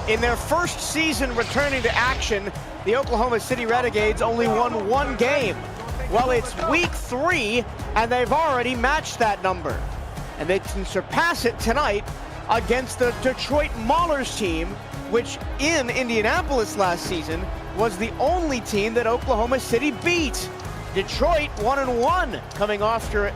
In their first season returning to action, the Oklahoma City Renegades only won one game. Well, it's week 3, and they've already matched that number. And they can surpass it tonight against the Detroit Maulers team, which in Indianapolis last season was the only team that Oklahoma City beat. Detroit 1-1, coming after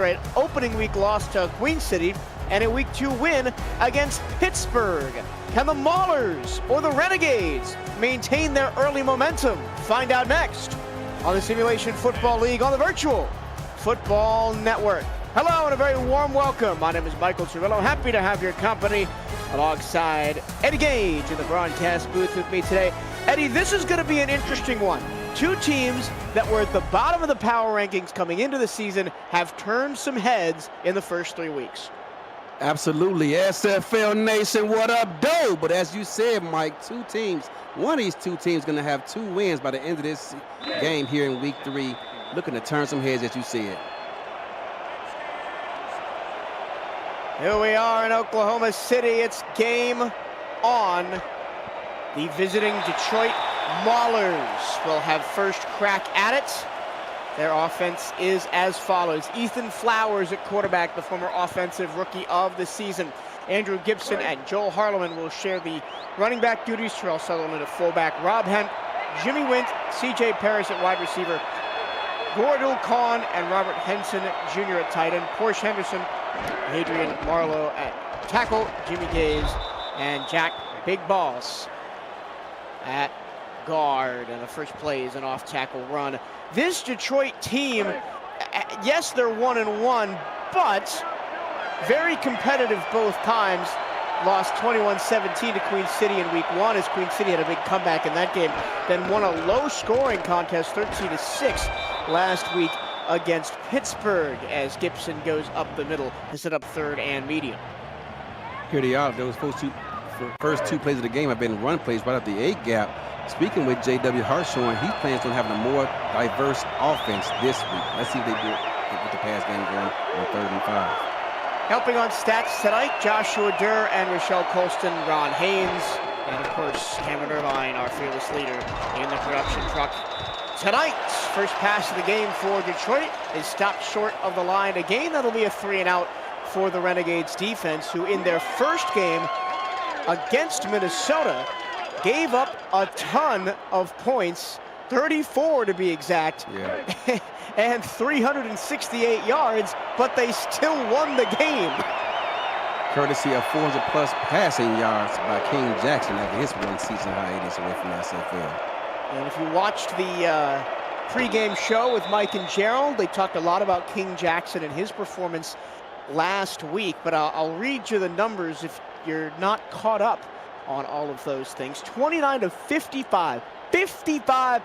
an opening week loss to Queen City and a week 2 win against Pittsburgh. Can the Maulers or the Renegades maintain their early momentum? Find out next on the Simulation Football League on the Virtual Football Network. Hello and a very warm welcome. My name is Michael Cervillo. Happy to have your company alongside Eddie Gage in the broadcast booth with me today. Eddie, this is going to be an interesting one. Two teams that were at the bottom of the power rankings coming into the season have turned some heads in the first 3 weeks. Absolutely. SFL Nation, what up, doe? But as you said, Mike, two teams, one of these two teams going to have 2 wins by the end of this game here in week 3, looking to turn some heads, as you said. Here we are in Oklahoma City. It's game on. The visiting Detroit Maulers will have first crack at it. Their offense is as follows. Ethan Flowers at quarterback, the former offensive rookie of the season. Andrew Gibson and Joel Harleman will share the running back duties. Terrell Sutherland at fullback. Rob Hent, Jimmy Wint, C.J. Paris at wide receiver. Gordell Kahn and Robert Henson Jr. at tight end. Porsche Henderson, Adrian Marlowe at tackle. Jimmy Gaze and Jack Big Balls at guard, and the first play is an off-tackle run. This Detroit team, yes, they're 1-1, but very competitive both times. Lost 21-17 to Queen City in week 1 as Queen City had a big comeback in that game, then won a low-scoring contest 13-6 last week against Pittsburgh as Gibson goes up the middle to set up third and medium. Here they are. Those first two plays of the game have been run plays right up the A gap. Speaking with J.W. Hartshorn, he plans on having a more diverse offense this week. Let's see if they do it with the pass game going on 3rd and 5. Helping on stats tonight, Joshua Durr and Rochelle Colston, Ron Haynes, and of course Cameron Irvine, our fearless leader in the production truck. Tonight's first pass of the game for Detroit is stopped short of the line. Again, that'll be a 3-and-out for the Renegades defense, who in their first game against Minnesota gave up a ton of points, 34 to be exact, and 368 yards, but they still won the game. Courtesy of 400-plus passing yards by King Jackson after his one-season hiatus away from the SFL. And if you watched the pregame show with Mike and Gerald, they talked a lot about King Jackson and his performance last week, but I'll read you the numbers if you're not caught up on all of those things. 29 of 55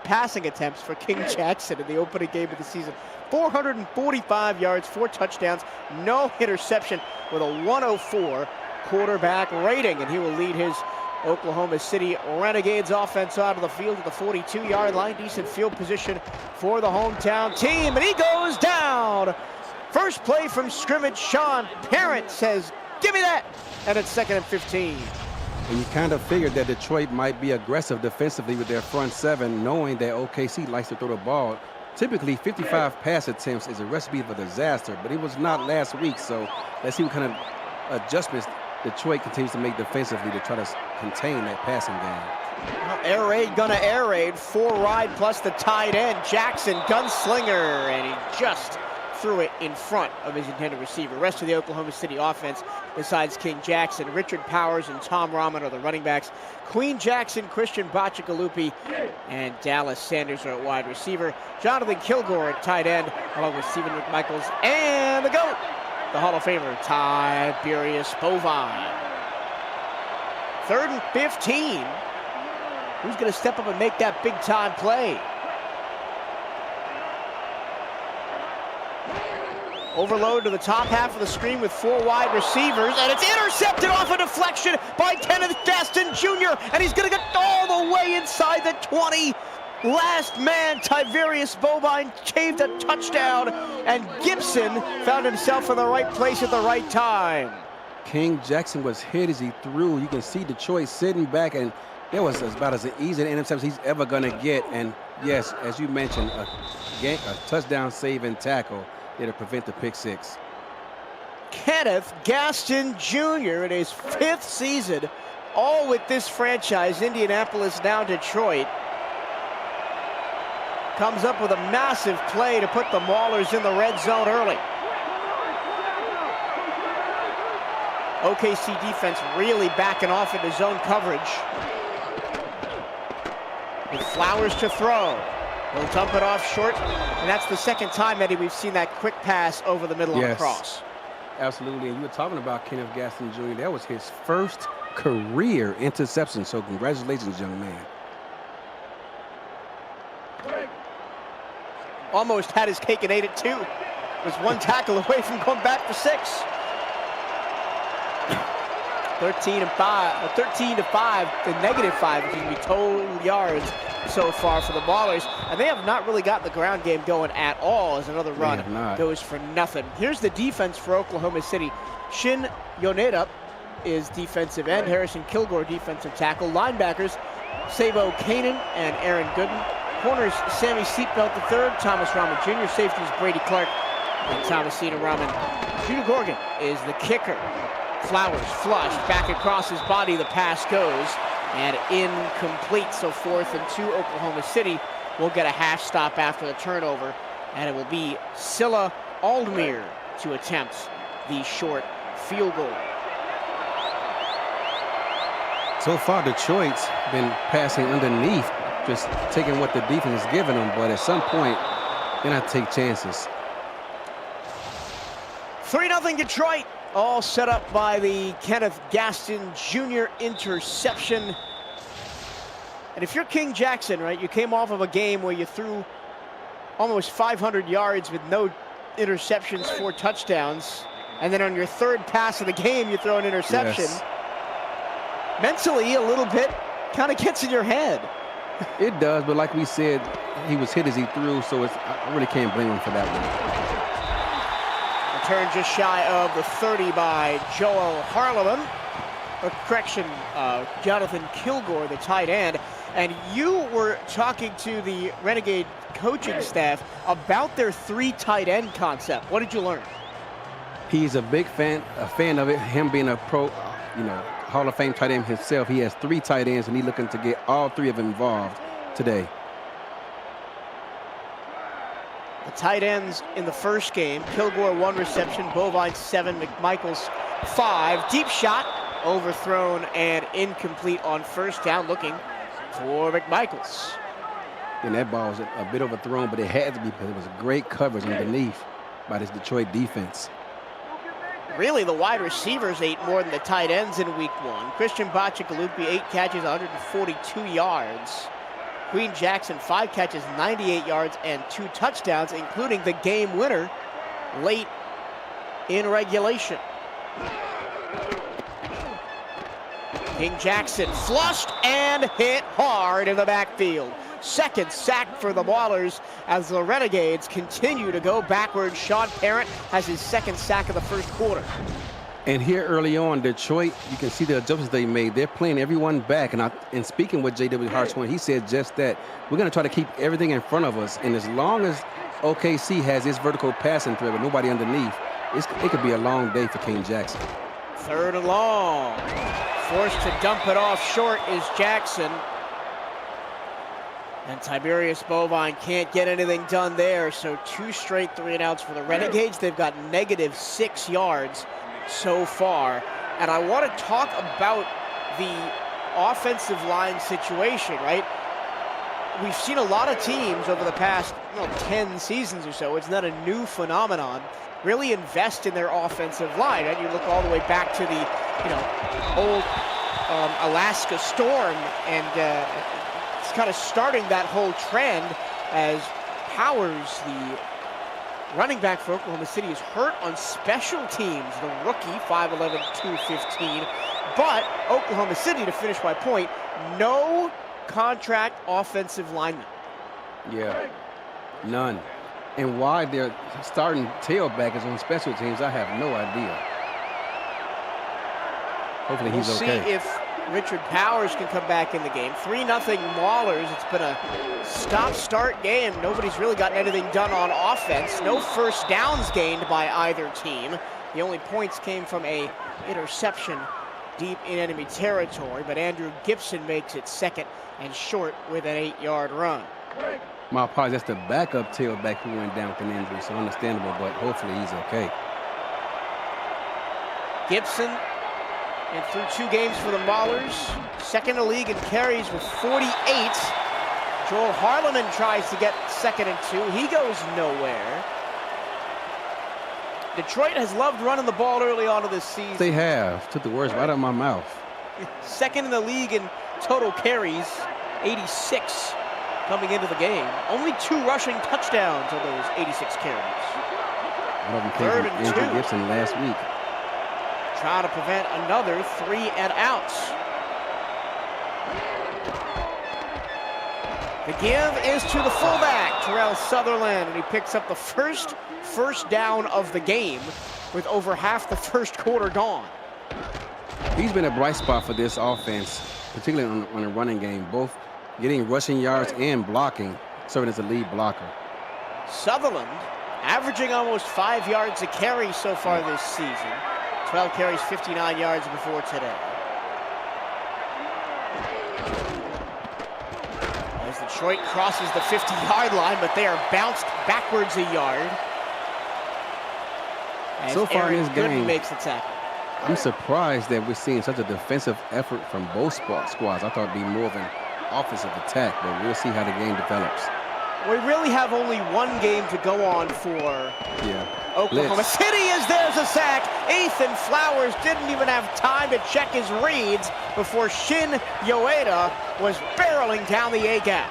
passing attempts for King Jackson in the opening game of the season. 445 yards, 4 touchdowns, no interception, with a 104 quarterback rating, and he will lead his Oklahoma City Renegades offense out of the field at the 42-yard line. Decent field position for the hometown team, and he goes down. First play from scrimmage, Sean Parent says, "Give me that," and it's 2nd and 15. And you kind of figured that Detroit might be aggressive defensively with their front 7, knowing that OKC likes to throw the ball. Typically, 55 pass attempts is a recipe for disaster, but it was not last week, so let's see what kind of adjustments Detroit continues to make defensively to try to contain that passing game. Well, air raid gonna air raid. 4 wide plus the tight end. Jackson, gunslinger, and he just threw it in front of his intended receiver. Rest of the Oklahoma City offense, besides King Jackson, Richard Powers and Tom Rahman are the running backs. Queen Jackson, Christian Bacigalupi, and Dallas Sanders are at wide receiver. Jonathan Kilgore at tight end, along with Stephen McMichaels and the GOAT, the Hall of Famer, Tiberius Bovine. 3rd and 15. Who's going to step up and make that big-time play? Overload to the top half of the screen with 4 wide receivers, and it's intercepted off a deflection by Kenneth Gaston Jr., and he's going to get all the way inside the 20. Last man, Tiberius Bovine, caved a touchdown, and Gibson found himself in the right place at the right time. King Jackson was hit as he threw. You can see Detroit sitting back, and that was about as easy an interception he's ever going to get. And yes, as you mentioned, a touchdown saving tackle there to prevent the pick six. Kenneth Gaston Jr. in his 5th season, all with this franchise, Indianapolis, now Detroit, comes up with a massive play to put the Maulers in the red zone early. OKC defense really backing off into zone coverage. With Flowers to throw. He'll dump it off short, and that's the second time, Eddie, we've seen that quick pass over the middle on the cross. Absolutely, and you were talking about Kenneth Gaston Jr. That was his first career interception, so congratulations, young man. Almost had his cake and ate it too. Was one tackle away from going back for 6. 13 to 5, the -5, which is total yards so far for the Maulers, and they have not really gotten the ground game going at all as another run goes for nothing. Here's the defense for Oklahoma City. Shin Yoneda is defensive end, Harrison Kilgore defensive tackle, linebackers Sabo Kanan and Aaron Gooden, corners Sammy Seatbelt III, Thomas Rahman Jr., safeties Brady Clark and Thomasina Rahman. Judah Gorgon is the kicker. Flowers flushed back across his body, the pass goes and incomplete. So 4th and 2, Oklahoma City will get a half stop after the turnover, and it will be Scylla Aldmere to attempt the short field goal. So far, Detroit's been passing underneath, just taking what the defense has given them, but at some point, they're not take chances. 3-0 Detroit. All set up by the Kenneth Gaston Jr. interception. And if you're King Jackson, right, you came off of a game where you threw almost 500 yards with no interceptions, 4 touchdowns, and then on your 3rd pass of the game, you throw an interception. Yes. Mentally, a little bit kind of gets in your head. It does, but like we said, he was hit as he threw, so I really can't blame him for that one. Return just shy of the 30 by Joel Harleman. Jonathan Kilgore, the tight end. And you were talking to the Renegade coaching staff about their 3 tight end concept. What did you learn? He's a fan of it. Him being a pro, Hall of Fame tight end himself. He has 3 tight ends, and he's looking to get all 3 of them involved today. The tight ends in the first game, Kilgore 1 reception, Bovine 7, McMichaels 5. Deep shot, overthrown and incomplete on first down, looking for McMichaels. And that ball was a bit overthrown, but it had to be because it was a great coverage underneath by this Detroit defense. Really, the wide receivers ate more than the tight ends in week 1. Christian Bachikalupi, 8 catches, 142 yards. Queen Jackson, 5 catches, 98 yards, and 2 touchdowns, including the game winner late in regulation. King Jackson flushed and hit hard in the backfield. 2nd sack for the Maulers as the Renegades continue to go backwards. Sean Parent has his 2nd sack of the first quarter. And here early on, Detroit, you can see the adjustments they made. They're playing everyone back. And speaking with J.W. Hartshorn, he said just that. We're going to try to keep everything in front of us. And as long as OKC has its vertical passing threat with nobody underneath, it could be a long day for King Jackson. 3rd and long. Forced to dump it off short is Jackson. And Tiberius Bovine can't get anything done there. So 2 straight 3-and-outs for the Renegades. They've got -6 yards so far. And I want to talk about the offensive line situation, right? We've seen a lot of teams over the past 10 seasons or so, it's not a new phenomenon, really invest in their offensive line. And you look all the way back to the old Alaska Storm, and it's kind of starting that whole trend as Powers, the running back for Oklahoma City, is hurt on special teams. The rookie, 5'11", 215. But Oklahoma City, to finish my point, no contract offensive linemen. Yeah, none. And why their starting tailback is on special teams, I have no idea. Hopefully he's we'll okay. see if Richard Powers can come back in the game. 3-0 Maulers. It's been a stop-start game. Nobody's really gotten anything done on offense. No first downs gained by either team. The only points came from a interception deep in enemy territory, but Andrew Gibson makes it second and short with an 8-yard run. My apologies, that's the backup tailback who went down with an injury, so understandable, but hopefully he's okay. Gibson, and through 2 games for the Maulers, second in the league in carries with 48. Joel Harleman tries to get 2nd and 2. He goes nowhere. Detroit has loved running the ball early on in this season. They have. Took the words right out of my mouth. Second in the league in total carries, 86 coming into the game. Only 2 rushing touchdowns on those 86 carries. One of them came from Andrew Gibson last week. Trying to prevent another 3 and outs. The give is to the fullback, Terrell Sutherland, and he picks up the first down of the game with over half the first quarter gone. He's been a bright spot for this offense, particularly on the running game, both getting rushing yards and blocking, serving as a lead blocker. Sutherland averaging almost 5 yards a carry so far this season. 12 carries, 59 yards before today. As Detroit crosses the 50-yard line, but they are bounced backwards a yard. As So far in this game, makes the tackle. I'm surprised that we're seeing such a defensive effort from both squads. I thought it'd be more of an offensive attack, but we'll see how the game develops. We really have only 1 game to go on for Oklahoma City, as there's a sack. Ethan Flowers didn't even have time to check his reads before Shin Yoeda was barreling down the A-gap.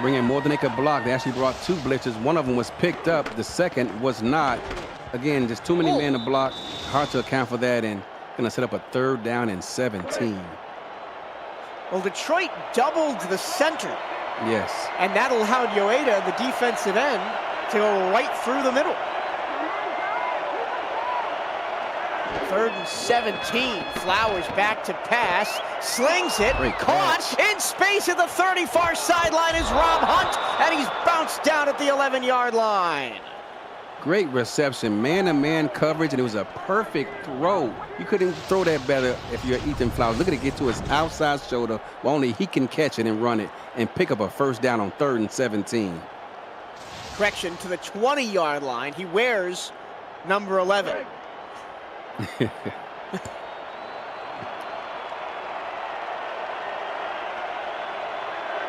Bringing more than they could block. They actually brought 2 blitzes. One of them was picked up. The second was not. Again, just too many men to block. Hard to account for that, and going to set up a 3rd down and 17. Well, Detroit doubled the center. Yes. And that allowed Yoeda, the defensive end, to go right through the middle. 3rd and 17. Flowers back to pass. Slings it. Caught in space at the 30. Far sideline is Rob Hunt. And he's bounced down at the 11-yard line. Great reception. Man-to-man coverage, and it was a perfect throw. You couldn't throw that better if you're Ethan Flowers. Look at it get to his outside shoulder. Well, only he can catch it and run it and pick up a 1st down on 3rd and 17. Correction, to the 20-yard line. He wears number 11.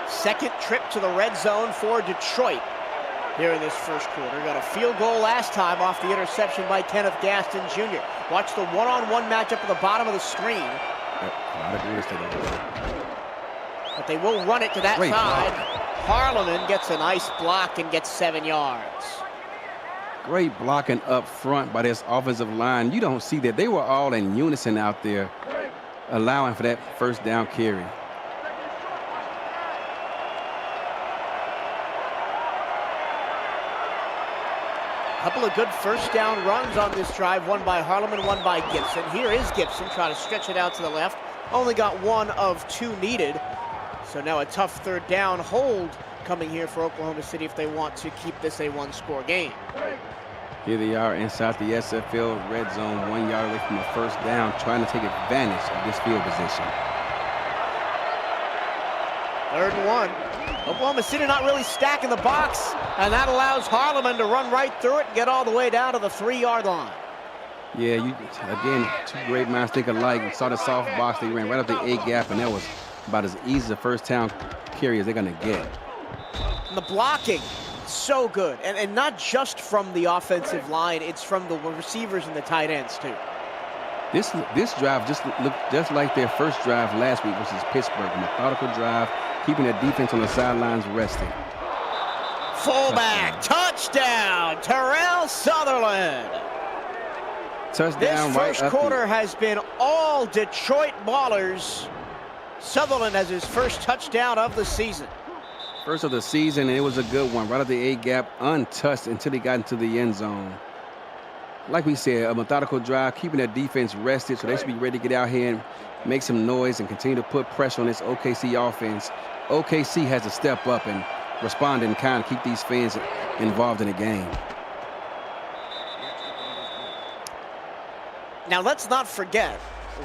Second trip to the red zone for Detroit here in this first quarter. Got a field goal last time off the interception by Kenneth Gaston Jr. Watch the one-on-one matchup at the bottom of the screen. But they will run it to that side. Harleman gets a nice block and gets 7 yards. Great blocking up front by this offensive line. You don't see that. They were all in unison out there, allowing for that 1st down carry. Couple of good 1st down runs on this drive, one by Harleman, one by Gibson. Here is Gibson trying to stretch it out to the left. Only got 1 of 2 needed. So now a tough 3rd down hold coming here for Oklahoma City if they want to keep this a 1-score game. Here they are inside the SFL red zone, 1 yard away from a 1st down, trying to take advantage of this field position. 3rd and 1. Oklahoma City not really stacking the box, and that allows Harleman to run right through it and get all the way down to the 3-yard line. Yeah, again, 2 great minds think alike. You saw the soft box, they ran right up the A-gap, and that was about as easy as a 1st down carry as they're going to get. And the blocking, so good. And not just from the offensive line, it's from the receivers and the tight ends, too. This drive just looked just like their first drive last week, which is Pittsburgh. A methodical drive, keeping the defense on the sidelines resting. Fullback, touchdown, Terrell Sutherland. Touchdown. This first quarter has been all Detroit Maulers. Sutherland has his first touchdown of the season. First of the season, and it was a good one. Right at the A-gap, untouched until he got into the end zone. Like we said, a methodical drive, keeping their defense rested, so they should be ready to get out here and make some noise and continue to put pressure on this OKC offense. OKC has to step up and respond in kind, keep these fans involved in the game. Now, let's not forget,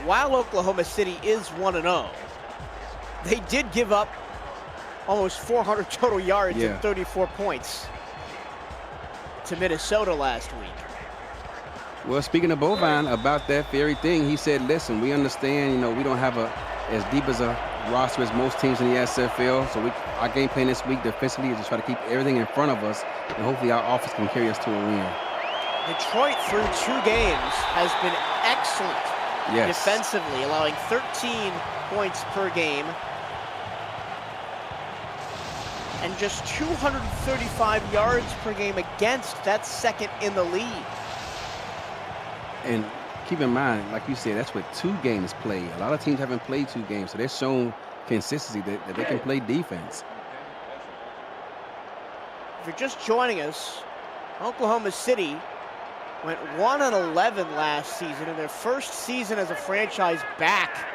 while Oklahoma City is 1-0, they did give up almost 400 total yards and 34 points to Minnesota last week. Well, speaking of Bovine about that very thing, he said, listen, we understand, we don't have as deep as a roster as most teams in the SFL, so our game plan this week defensively is to try to keep everything in front of us, and hopefully our offense can carry us to a win. Detroit, through 2 games, has been excellent defensively, allowing 13 points per game and just 235 yards per game against. That's second in the league. And keep in mind, like you said, that's with 2 games played. A lot of teams haven't played 2 games, so they're showing consistency that they can play defense. If you're just joining us, Oklahoma City went 1-11 last season in their first season as a franchise back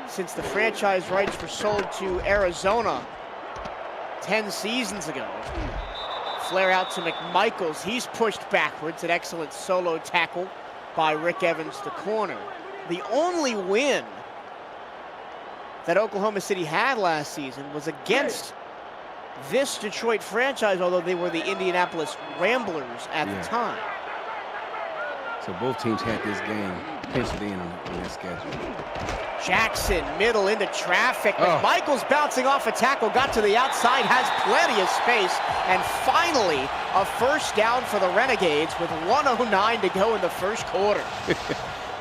since the franchise rights were sold to Arizona 10 seasons ago. Flare out to McMichaels. He's pushed backwards. An excellent solo tackle by Rick Evans, the corner. The only win that Oklahoma City had last season was against this Detroit franchise, although they were the Indianapolis Ramblers at the time. So both teams had this game penciled in on their schedule. Jackson, middle into traffic. McMichaels bouncing off a tackle, got to the outside, has plenty of space, and finally a first down for the Renegades with 1:09 to go in the first quarter.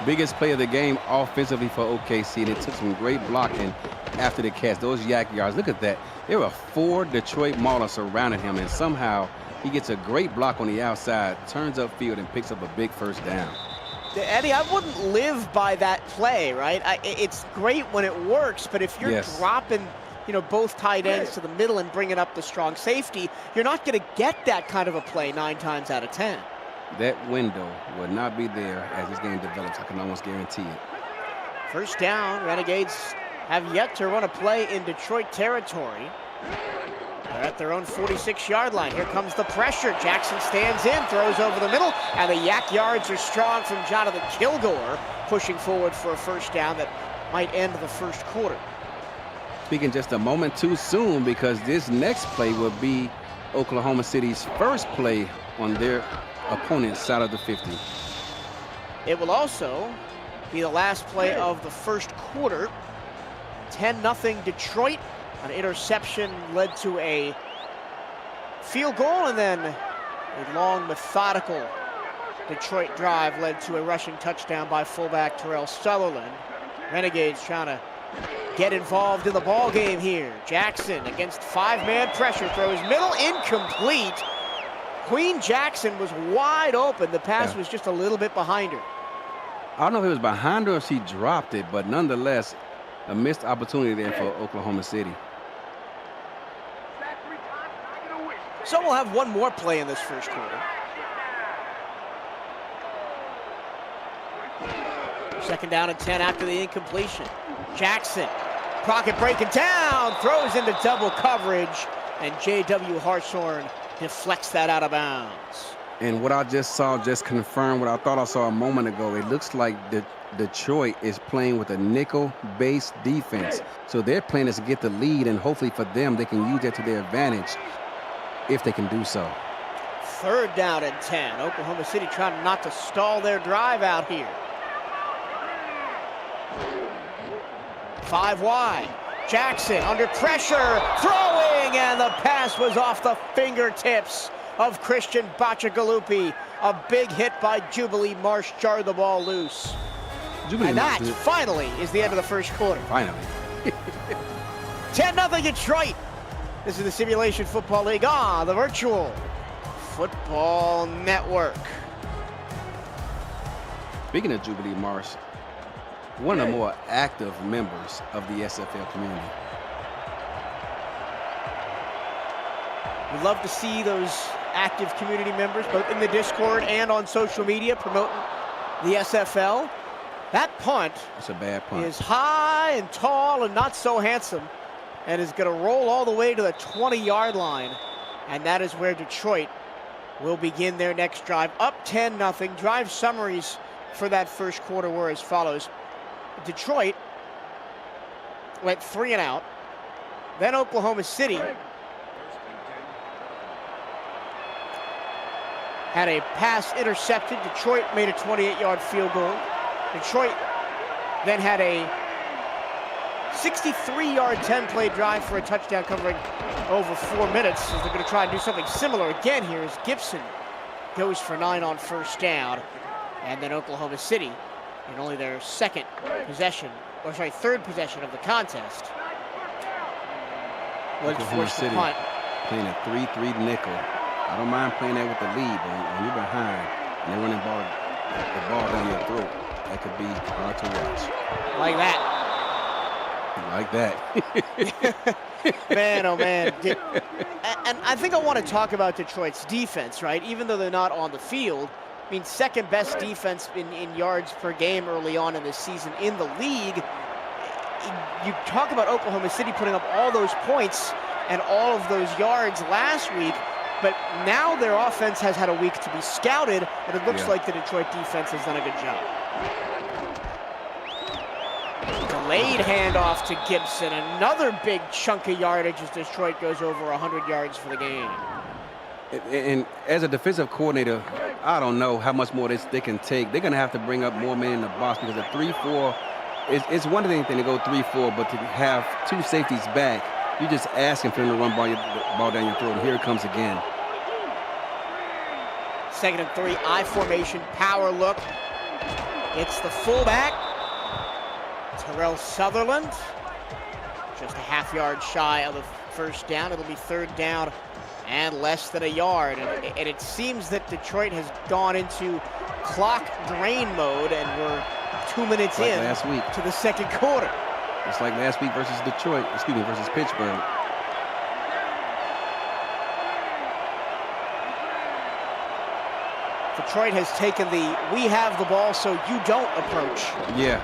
Biggest play of the game offensively for OKC, and it took some great blocking after the catch. Those yak yards, look at that. There were 4 Detroit Maulers surrounding him, and somehow he gets a great block on the outside, turns upfield, and picks up a big first down. Eddie, I wouldn't live by that play, right? It's great when it works, but if you're dropping, both tight ends to the middle and bringing up the strong safety, you're not going to get that kind of a play 9 times out of 10. That window will not be there as this game develops. I can almost guarantee it. First down, Renegades have yet to run a play in Detroit territory. They're at their own 46-yard line. Here comes the pressure. Jackson stands in, throws over the middle, and the yak yards are strong from Jonathan Kilgore, pushing forward for a first down that might end the first quarter. Speaking just a moment too soon, because this next play will be Oklahoma City's first play on their opponent's side of the 50. It will also be the last play of the first quarter. 10-0 Detroit. An interception led to a field goal, and then a long, methodical Detroit drive led to a rushing touchdown by fullback Terrell Sutherland. Renegades trying to get involved in the ball game here. Jackson against 5-man pressure, throws middle, incomplete. Queen Jackson was wide open. The pass was just a little bit behind her. I don't know if it was behind her or if she dropped it, but nonetheless, a missed opportunity there for Oklahoma City. So we'll have one more play in this first quarter. Second down and 10 after the incompletion. Jackson, pocket breaking down, throws into double coverage, and J.W. Hartshorn deflects that out of bounds. And what I just saw just confirmed what I thought I saw a moment ago. It looks like Detroit is playing with a nickel-based defense. So their plan is to get the lead, and hopefully for them, they can use that to their advantage if they can do so. Third down and 10. Oklahoma City trying not to stall their drive out here. 5 wide. Jackson under pressure, throwing, and the pass was off the fingertips of Christian Bachagalupi. A big hit by Jubilee Marsh jarred the ball loose. And that finally is the end of the first quarter. Finally. 10-0 Detroit. This is the Simulation Football League on the Virtual Football Network. Speaking of Jubilee Marsh, one of the more active members of the SFL community. We love to see those active community members, both in the Discord and on social media, promoting the SFL. That punt, that's a bad punt, is high and tall and not so handsome, and is going to roll all the way to the 20-yard line. And that is where Detroit will begin their next drive. Up 10-0. Drive summaries for that first quarter were as follows. Detroit went 3 and out. Then Oklahoma City had a pass intercepted. Detroit made a 28-yard field goal. Detroit then had a 63-yard 10-play drive for a touchdown covering over 4 minutes, as they're going to try and do something similar again here as Gibson goes for 9 on first down. And then Oklahoma City, in only their third possession of the contest, was forced to punt. Playing a 3-3 nickel. I don't mind playing that with the lead, but when you're behind and they're running the ball down your throat, that could be hard to watch. Like that. Like that. Man, oh man. And I think I want to talk about Detroit's defense, right? Even though they're not on the field. I mean, second best defense in yards per game early on in this season in the league. You talk about Oklahoma City putting up all those points and all of those yards last week, but now their offense has had a week to be scouted, and it looks like the Detroit defense has done a good job. Delayed handoff to Gibson. Another big chunk of yardage as Detroit goes over 100 yards for the game. And as a defensive coordinator, I don't know how much more they can take. They're going to have to bring up more men in the box, because a 3-4, it's one thing to go 3-4, but to have two safeties back, you're just asking for them to run ball down your throat, and here it comes again. 2nd and 3, I formation, power look. It's the fullback, Terrell Sutherland, just a half-yard shy of the first down. It'll be 3rd down and less than a yard. And it seems that Detroit has gone into clock drain mode, and we're 2 minutes in last week to the second quarter. It's like last week versus versus Pittsburgh. Detroit has taken the "we have the ball so you don't" approach. Yeah.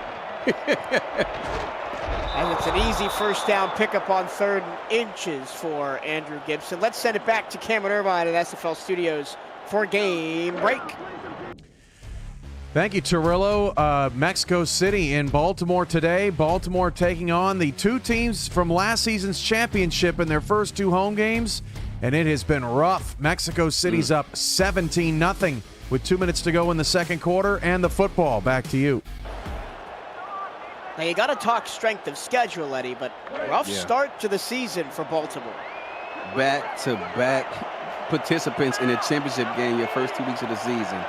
And it's an easy first down pickup on 3rd and inches for Andrew Gibson. Let's send it back to Cameron Irvine at SFL Studios for game break. Thank you, Torillo. Mexico City in Baltimore today. Baltimore taking on the two teams from last season's championship in their first 2 home games, and it has been rough. Mexico City's up 17-0 with 2 minutes to go in the second quarter, and the football. Back to you. Now, you got to talk strength of schedule, Eddie, but rough start to the season for Baltimore. Back-to-back participants in a championship game your first 2 weeks of the season.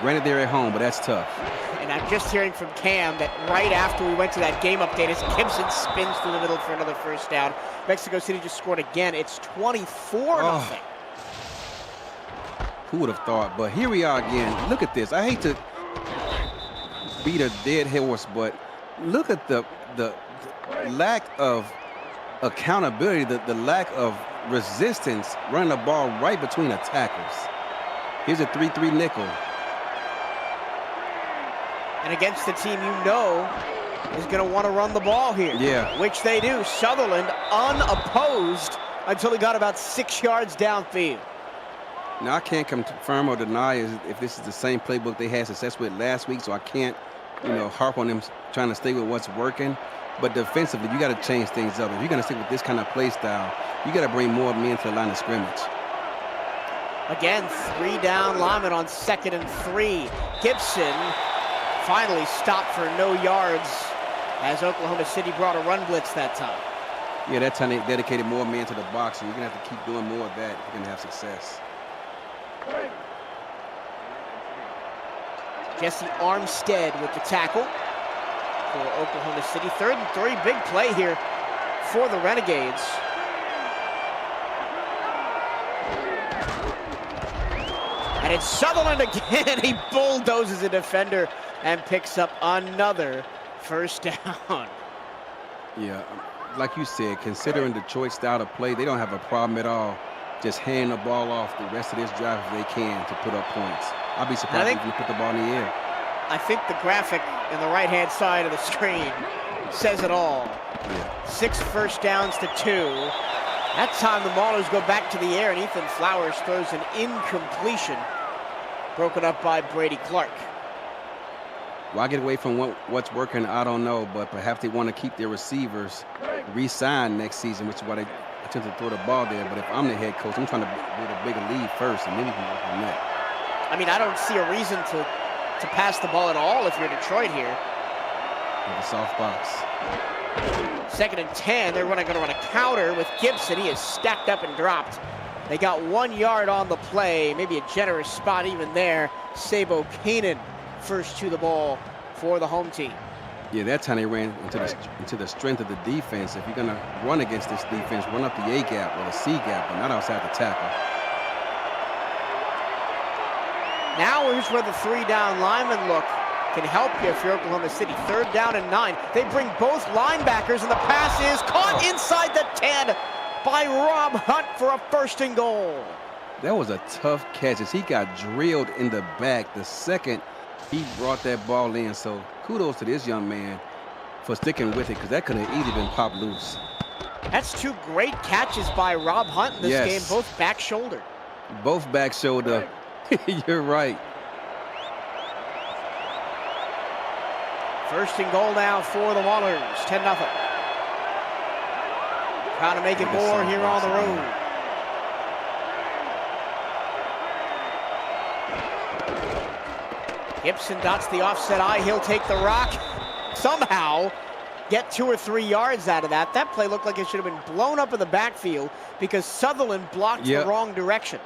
Granted, they're at home, but that's tough. And I'm just hearing from Cam that right after we went to that game update, as Gibson spins through the middle for another first down, Mexico City just scored again. It's 24-0. Who would have thought? But here we are again. Look at this. I hate to beat a dead horse, but look at the lack of accountability, the lack of resistance running the ball right between the tackles. Here's a 3-3 nickel. And against the team you know is going to want to run the ball here. Yeah. Which they do. Sutherland unopposed until he got about 6 yards downfield. Now, I can't confirm or deny if this is the same playbook they had success with last week, so I can't, harp on them trying to stay with what's working. But defensively, you got to change things up. If you're going to stick with this kind of play style, you got to bring more men to the line of scrimmage. Again, 3 down linemen on 2nd and 3. Gibson finally stopped for no yards as Oklahoma City brought a run blitz that time. Yeah, that time they dedicated more men to the box, and you're going to have to keep doing more of that if you're going to have success. Jesse Armstead with the tackle for Oklahoma City. 3rd and 3, big play here for the Renegades. And it's Sutherland again. He bulldozes a defender and picks up another first down. Yeah, like you said, considering Detroit's style of play, they don't have a problem at all just hand the ball off the rest of this drive if they can to put up points. I'll be surprised if you put the ball in the air. I think the graphic in the right-hand side of the screen says it all. Yeah. 6 first downs to 2. That time the Maulers go back to the air, and Ethan Flowers throws an incompletion, broken up by Brady Clark. Why get away from what's working? I don't know, but perhaps they want to keep their receivers re-signed next season, which is why they attempt to throw the ball there. But if I'm the head coach, I'm trying to build a bigger lead first, and then we can work on that. I mean, I don't see a reason to pass the ball at all if you're Detroit here. With a soft box. 2nd and 10, they're going to run a counter with Gibson. He is stacked up and dropped. They got 1 yard on the play, maybe a generous spot even there. Sabo Kanan first to the ball for the home team. Yeah, that time they ran into the strength of the defense. If you're going to run against this defense, run up the A gap or the C gap, but not outside the tackle. Now here's where the 3-down lineman look can help you if you're Oklahoma City. 3rd down and 9. They bring both linebackers, and the pass is caught inside the 10 by Rob Hunt for a 1st and goal. That was a tough catch as he got drilled in the back the second he brought that ball in. So kudos to this young man for sticking with it, because that could have easily been popped loose. That's 2 great catches by Rob Hunt in this game, both back shoulder. Both back shoulder. You're right. 1st and goal now for the Maulers, 10-0. Trying to make it more here on the road. Gibson dots the offset eye. He'll take the rock. Somehow get 2 or 3 yards out of that. That play looked like it should have been blown up in the backfield because Sutherland blocked the wrong direction.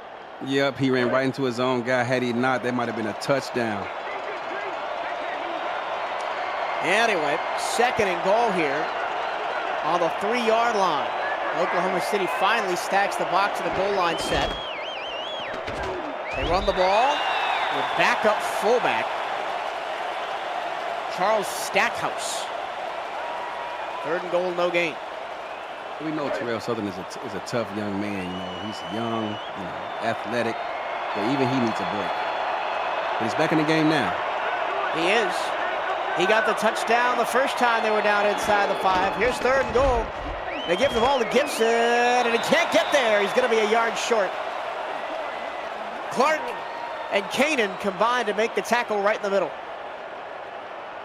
Yep, he ran right into his own guy. Had he not, that might have been a touchdown. Anyway, 2nd and goal here on the 3-yard line. Oklahoma City finally stacks the box in the goal line set. They run the ball with backup fullback Charles Stackhouse. 3rd and goal, no gain. We know Terrell Sutherland is a tough young man. You know, he's young, athletic, but even he needs a break. But he's back in the game now. He is. He got the touchdown the first time they were down inside the 5. Here's 3rd and goal. They give the ball to Gibson, and he can't get there. He's going to be a yard short. Clark and Kanan combined to make the tackle right in the middle.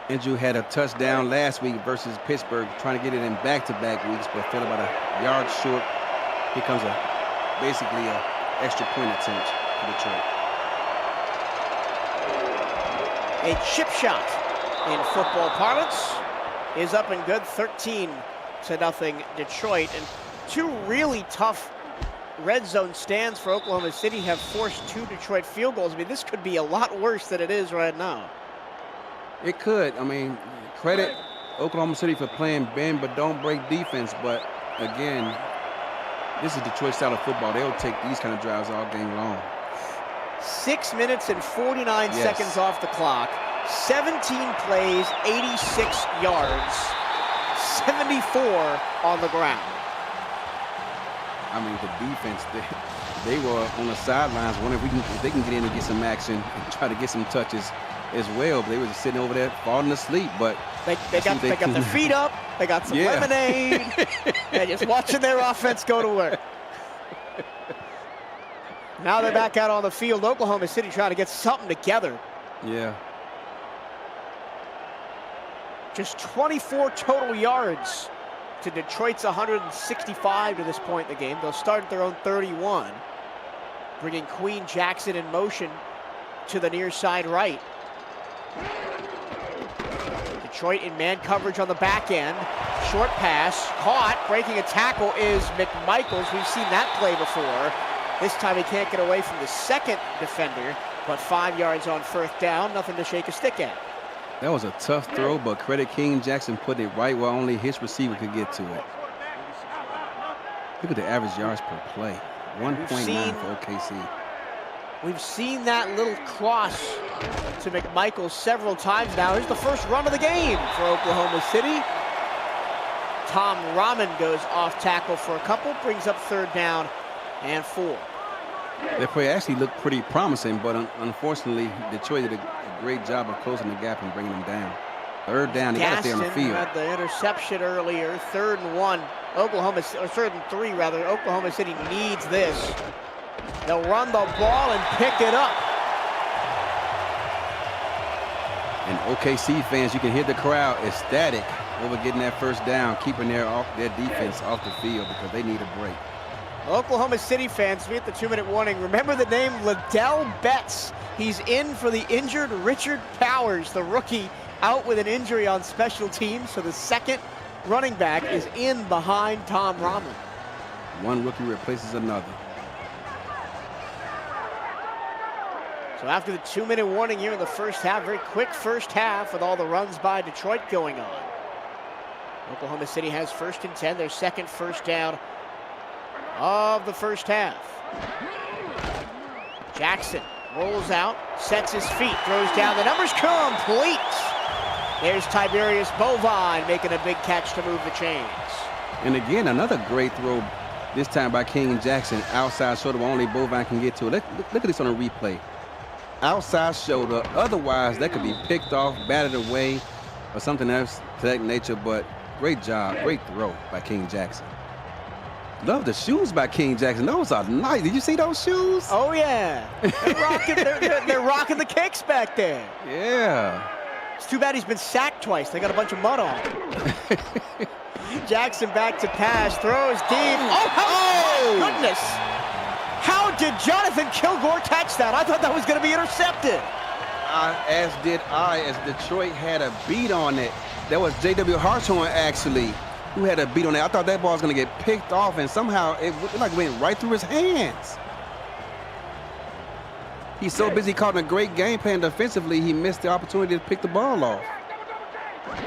Andrew had a touchdown last week versus Pittsburgh, trying to get it in back-to-back weeks, but fell about a yard short. Here comes basically an extra point attempt for Detroit. A chip shot in football parlance is up and good, 13-0 Detroit. And 2 really tough red zone stands for Oklahoma City have forced 2 Detroit field goals. I mean, this could be a lot worse than it is right now. It could. I mean, credit Oklahoma City for playing bend but don't break defense. But again, this is Detroit style of football. They'll take these kind of drives all game long. 6 minutes and 49 seconds off the clock. 17 plays, 86 yards, 74 on the ground. I mean, the defense, they were on the sidelines wondering if they can get in and get some action and try to get some touches as well. But they were just sitting over there falling asleep. But they got their feet up. They got some lemonade. And just watching their offense go to work. Now they're back out on the field. Oklahoma City trying to get something together. Yeah. Just 24 total yards to Detroit's 165 to this point in the game. They'll start at their own 31, bringing Queen Jackson in motion to the near side right. Detroit in man coverage on the back end. Short pass, caught, breaking a tackle is McMichaels. We've seen that play before. This time he can't get away from the second defender, but 5 yards on 1st down, nothing to shake a stick at. That was a tough throw, but credit King Jackson put it right where only his receiver could get to it. Look at the average yards per play, 1.9 for OKC. We've seen that little cross to McMichaels several times now. Here's the first run of the game for Oklahoma City. Tom Rahman goes off tackle for a couple, brings up 3rd down and 4. Their play actually looked pretty promising, but unfortunately, Detroit did a great job of closing the gap and bringing them down. 3rd down, they got to stay on the Gaston field. had the interception earlier. 3rd and 1. Or 3rd and 3 rather. Oklahoma City needs this. They'll run the ball and pick it up. And OKC fans, you can hear the crowd ecstatic over getting that 1st down, keeping their defense off the field because they need a break. Oklahoma City fans, we at the 2-minute warning. Remember the name Liddell Betts. He's in for the injured Richard Powers, the rookie, out with an injury on special teams. So the 2nd running back is in behind Tom Romlin. One rookie replaces another. So after the 2-minute warning here in the first half, very quick first half with all the runs by Detroit going on. Oklahoma City has 1st and 10, their 2nd first down of the first half. Jackson rolls out, sets his feet, throws down. The numbers complete. There's Tiberius Bovine making a big catch to move the chains. And again, another great throw, this time by King Jackson. Outside shoulder, only Bovine can get to it. Look at this on a replay. Outside shoulder, otherwise that could be picked off, batted away, or something else to that nature, but great job, great throw by King Jackson. Love the shoes by King Jackson. Those are nice. Did you see those shoes? Oh, yeah. They're rocking the kicks back there. Yeah. It's too bad he's been sacked twice. They got a bunch of mud on him. Jackson back to pass, throws deep. Oh, my goodness. How did Jonathan Kilgore catch that? I thought that was going to be intercepted. As did I, as Detroit had a beat on it. That was J.W. Hartshorn, actually, who had a beat on it. I thought that ball was going to get picked off, and somehow it like went right through his hands. He's so busy calling a great game plan defensively, he missed the opportunity to pick the ball off.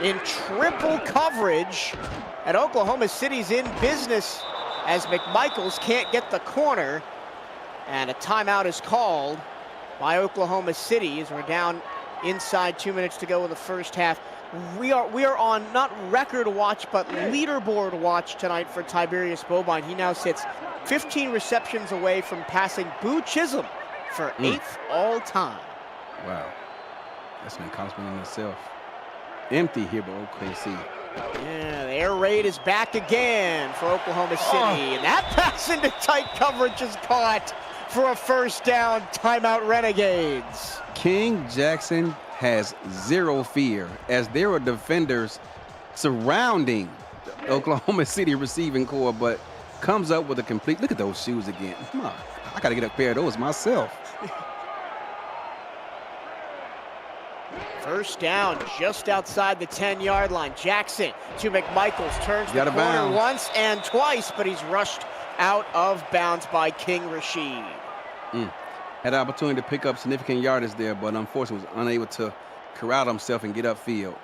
In triple coverage, and Oklahoma City's in business as McMichaels can't get the corner, and a timeout is called by Oklahoma City as we're down inside 2 minutes to go in the first half. We are on not record watch, but leaderboard watch tonight for Tiberius Bovine. He now sits 15 receptions away from passing Boo Chisholm for 8th all time. Wow, that's an accomplishment in itself. Empty here by OKC. Yeah, the air raid is back again for Oklahoma City, and that pass into tight coverage is caught for a 1st down. Timeout, Renegades. King Jackson has zero fear as there are defenders surrounding the Oklahoma City receiving core, but comes up with a complete, look at those shoes again. Come on, I got to get a pair of those myself. 1st down just outside the 10-yard line. Jackson to McMichaels, turns the corner bounds once and twice, but he's rushed out of bounds by King Rashid. Had the opportunity to pick up significant yardage there, but unfortunately was unable to corral himself and get upfield.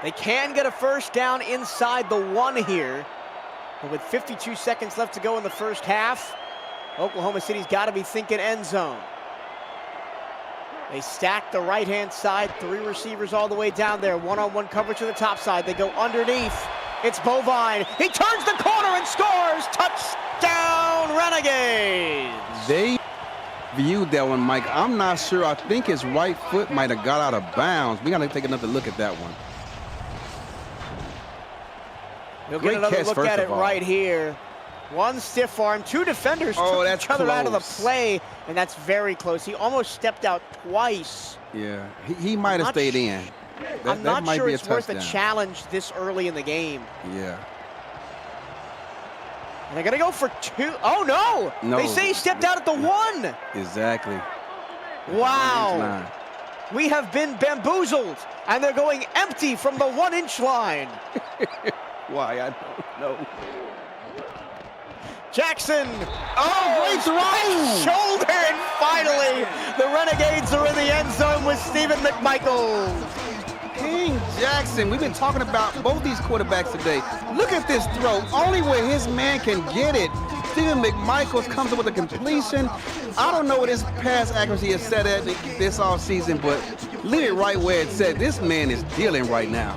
They can get a 1st down inside the 1 here. But with 52 seconds left to go in the first half, Oklahoma City's got to be thinking end zone. They stack the right-hand side, 3 receivers all the way down there. One-on-one coverage to the top side. They go underneath. It's Bovine. He turns the corner and scores. Touchdown, Renegades. They viewed that one, Mike. I'm not sure. I think his right foot might have got out of bounds. We got to take another look at that one. You'll get another look at it right here. One stiff arm, 2 defenders took each other out of the play, and that's very close. He almost stepped out twice. Yeah, he might have stayed in. I'm not sure it's worth a challenge this early in the game. Yeah. And they're going to go for 2. Oh, no! They say he stepped out at the 1. Exactly. Wow. We have been bamboozled, and they're going empty from the 1-inch line. Why? I don't know. Jackson, great throw! Shoulder, and finally, the Renegades are in the end zone with Stephen McMichaels. King Jackson, we've been talking about both these quarterbacks today. Look at this throw, only where his man can get it. Stephen McMichaels comes up with a completion. I don't know what his pass accuracy is set at this offseason, but Leave it right where it said. This man is dealing right now.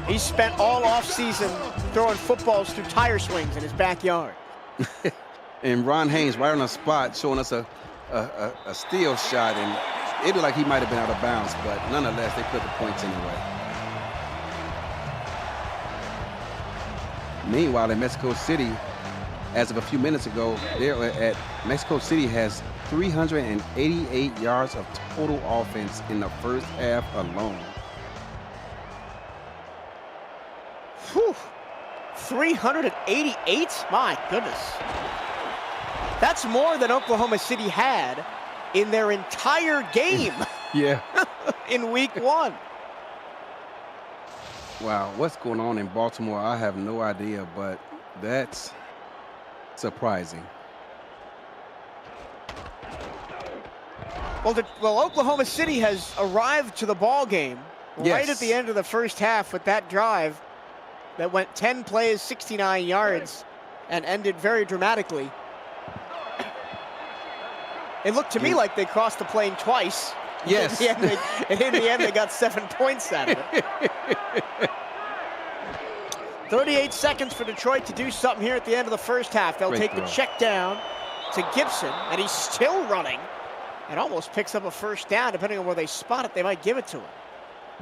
He spent all offseason throwing footballs through tire swings in his backyard. And Ron Haynes right on the spot showing us a steal shot, and it looked like he might have been out of bounds, but nonetheless, they put the points anyway. Meanwhile, in Mexico City, as of a few minutes ago, Mexico City has 388 yards of total offense in the first half alone. Whew. 388? My goodness. That's more than Oklahoma City had in their entire game. Yeah. In week 1. Wow, what's going on in Baltimore? I have no idea, but that's surprising. Well, Oklahoma City has arrived to the ball game right at the end of the first half with that drive that went 10 plays, 69 yards, and ended very dramatically. It looked to me like they crossed the plane twice. Yes. In the end, they got 7 points out of it. 38 seconds for Detroit to do something here at the end of the first half. They'll take the check down to Gibson, and he's still running and almost picks up a first down. Depending on where they spot it, they might give it to him.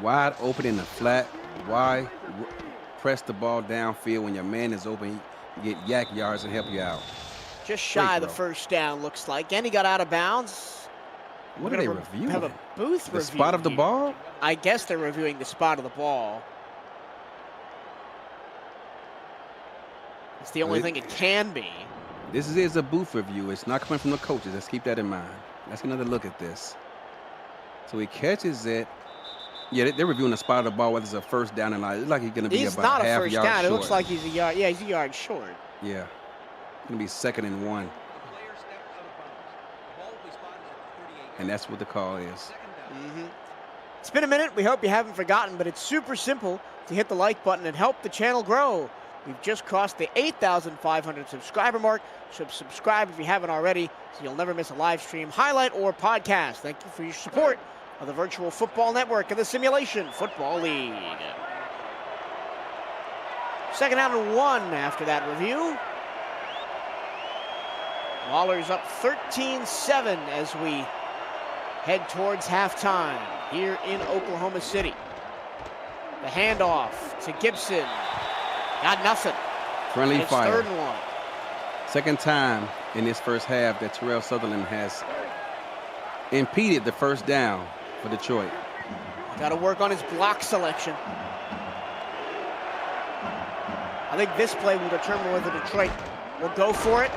Wide open in the flat. Why press the ball downfield when your man is open? You get yak yards and help you out. Just shy of the first down, looks like. And he got out of bounds. What are they reviewing? Have a booth review. The spot of the ball? I guess they're reviewing the spot of the ball. It's the only thing it can be. This is a booth review. It's not coming from the coaches. Let's keep that in mind. Let's get another look at this. So he catches it. Yeah, they're reviewing the spot of the ball, whether it's a first down or not. It's like he's going to be about a half yard short. He's not a first down. It looks like he's a yard. Yeah, he's a yard short. Yeah. It's going to be 2nd and 1. And that's what the call is. It's been a minute. We hope you haven't forgotten, but it's super simple to hit the like button and help the channel grow. We've just crossed the 8,500 subscriber mark, so subscribe if you haven't already so you'll never miss a live stream, highlight, or podcast. Thank you for your support of the Virtual Football Network and the Simulation Football League. 2nd down and 1 after that review. Waller's up 13-7 as we head towards halftime here in Oklahoma City. The handoff to Gibson. Got nothing. Friendly fire. 3rd and 1. Second time in this first half that Terrell Sutherland has impeded the first down for Detroit. Got to work on his block selection. I think this play will determine whether Detroit will go for it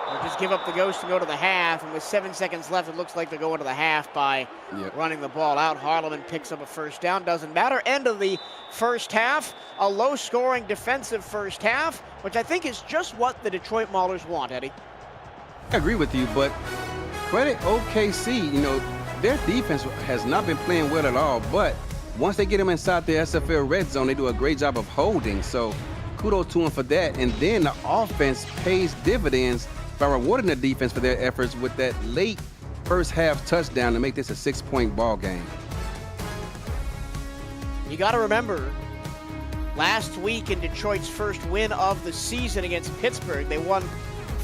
or just give up the ghost and go to the half. And with 7 seconds left, it looks like they're going to the half by running the ball out. Harleman picks up a first down. Doesn't matter. End of the first half. A low-scoring defensive first half, which I think is just what the Detroit Maulers want, Eddie. I agree with you, but credit OKC. You know, their defense has not been playing well at all, but once they get them inside the SFL red zone, they do a great job of holding. So kudos to them for that. And then the offense pays dividends by rewarding the defense for their efforts with that late first half touchdown to make this a 6-point ball game. You got to remember, last week in Detroit's first win of the season against Pittsburgh, they won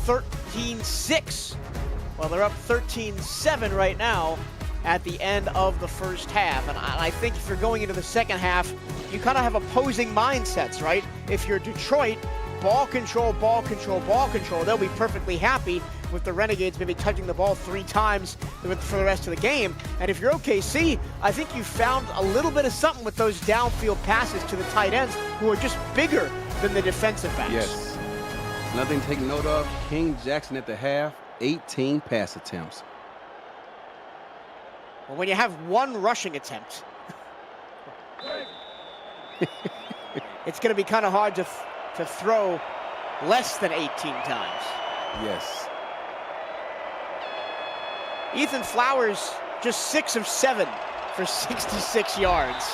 13-6. Well, they're up 13-7 right now at the end of the first half. And I think if you're going into the second half, you kind of have opposing mindsets, right? If you're Detroit, ball control, ball control, ball control, they'll be perfectly happy with the Renegades maybe touching the ball 3 times for the rest of the game. And if you're OKC, I think you found a little bit of something with those downfield passes to the tight ends who are just bigger than the defensive backs. Yes. Nothing to take note of. King Jackson at the half, 18 pass attempts. Well, when you have 1 rushing attempt, it's going to be kind of hard to throw less than 18 times. Yes. Ethan Flowers just 6 of 7 for 66 yards.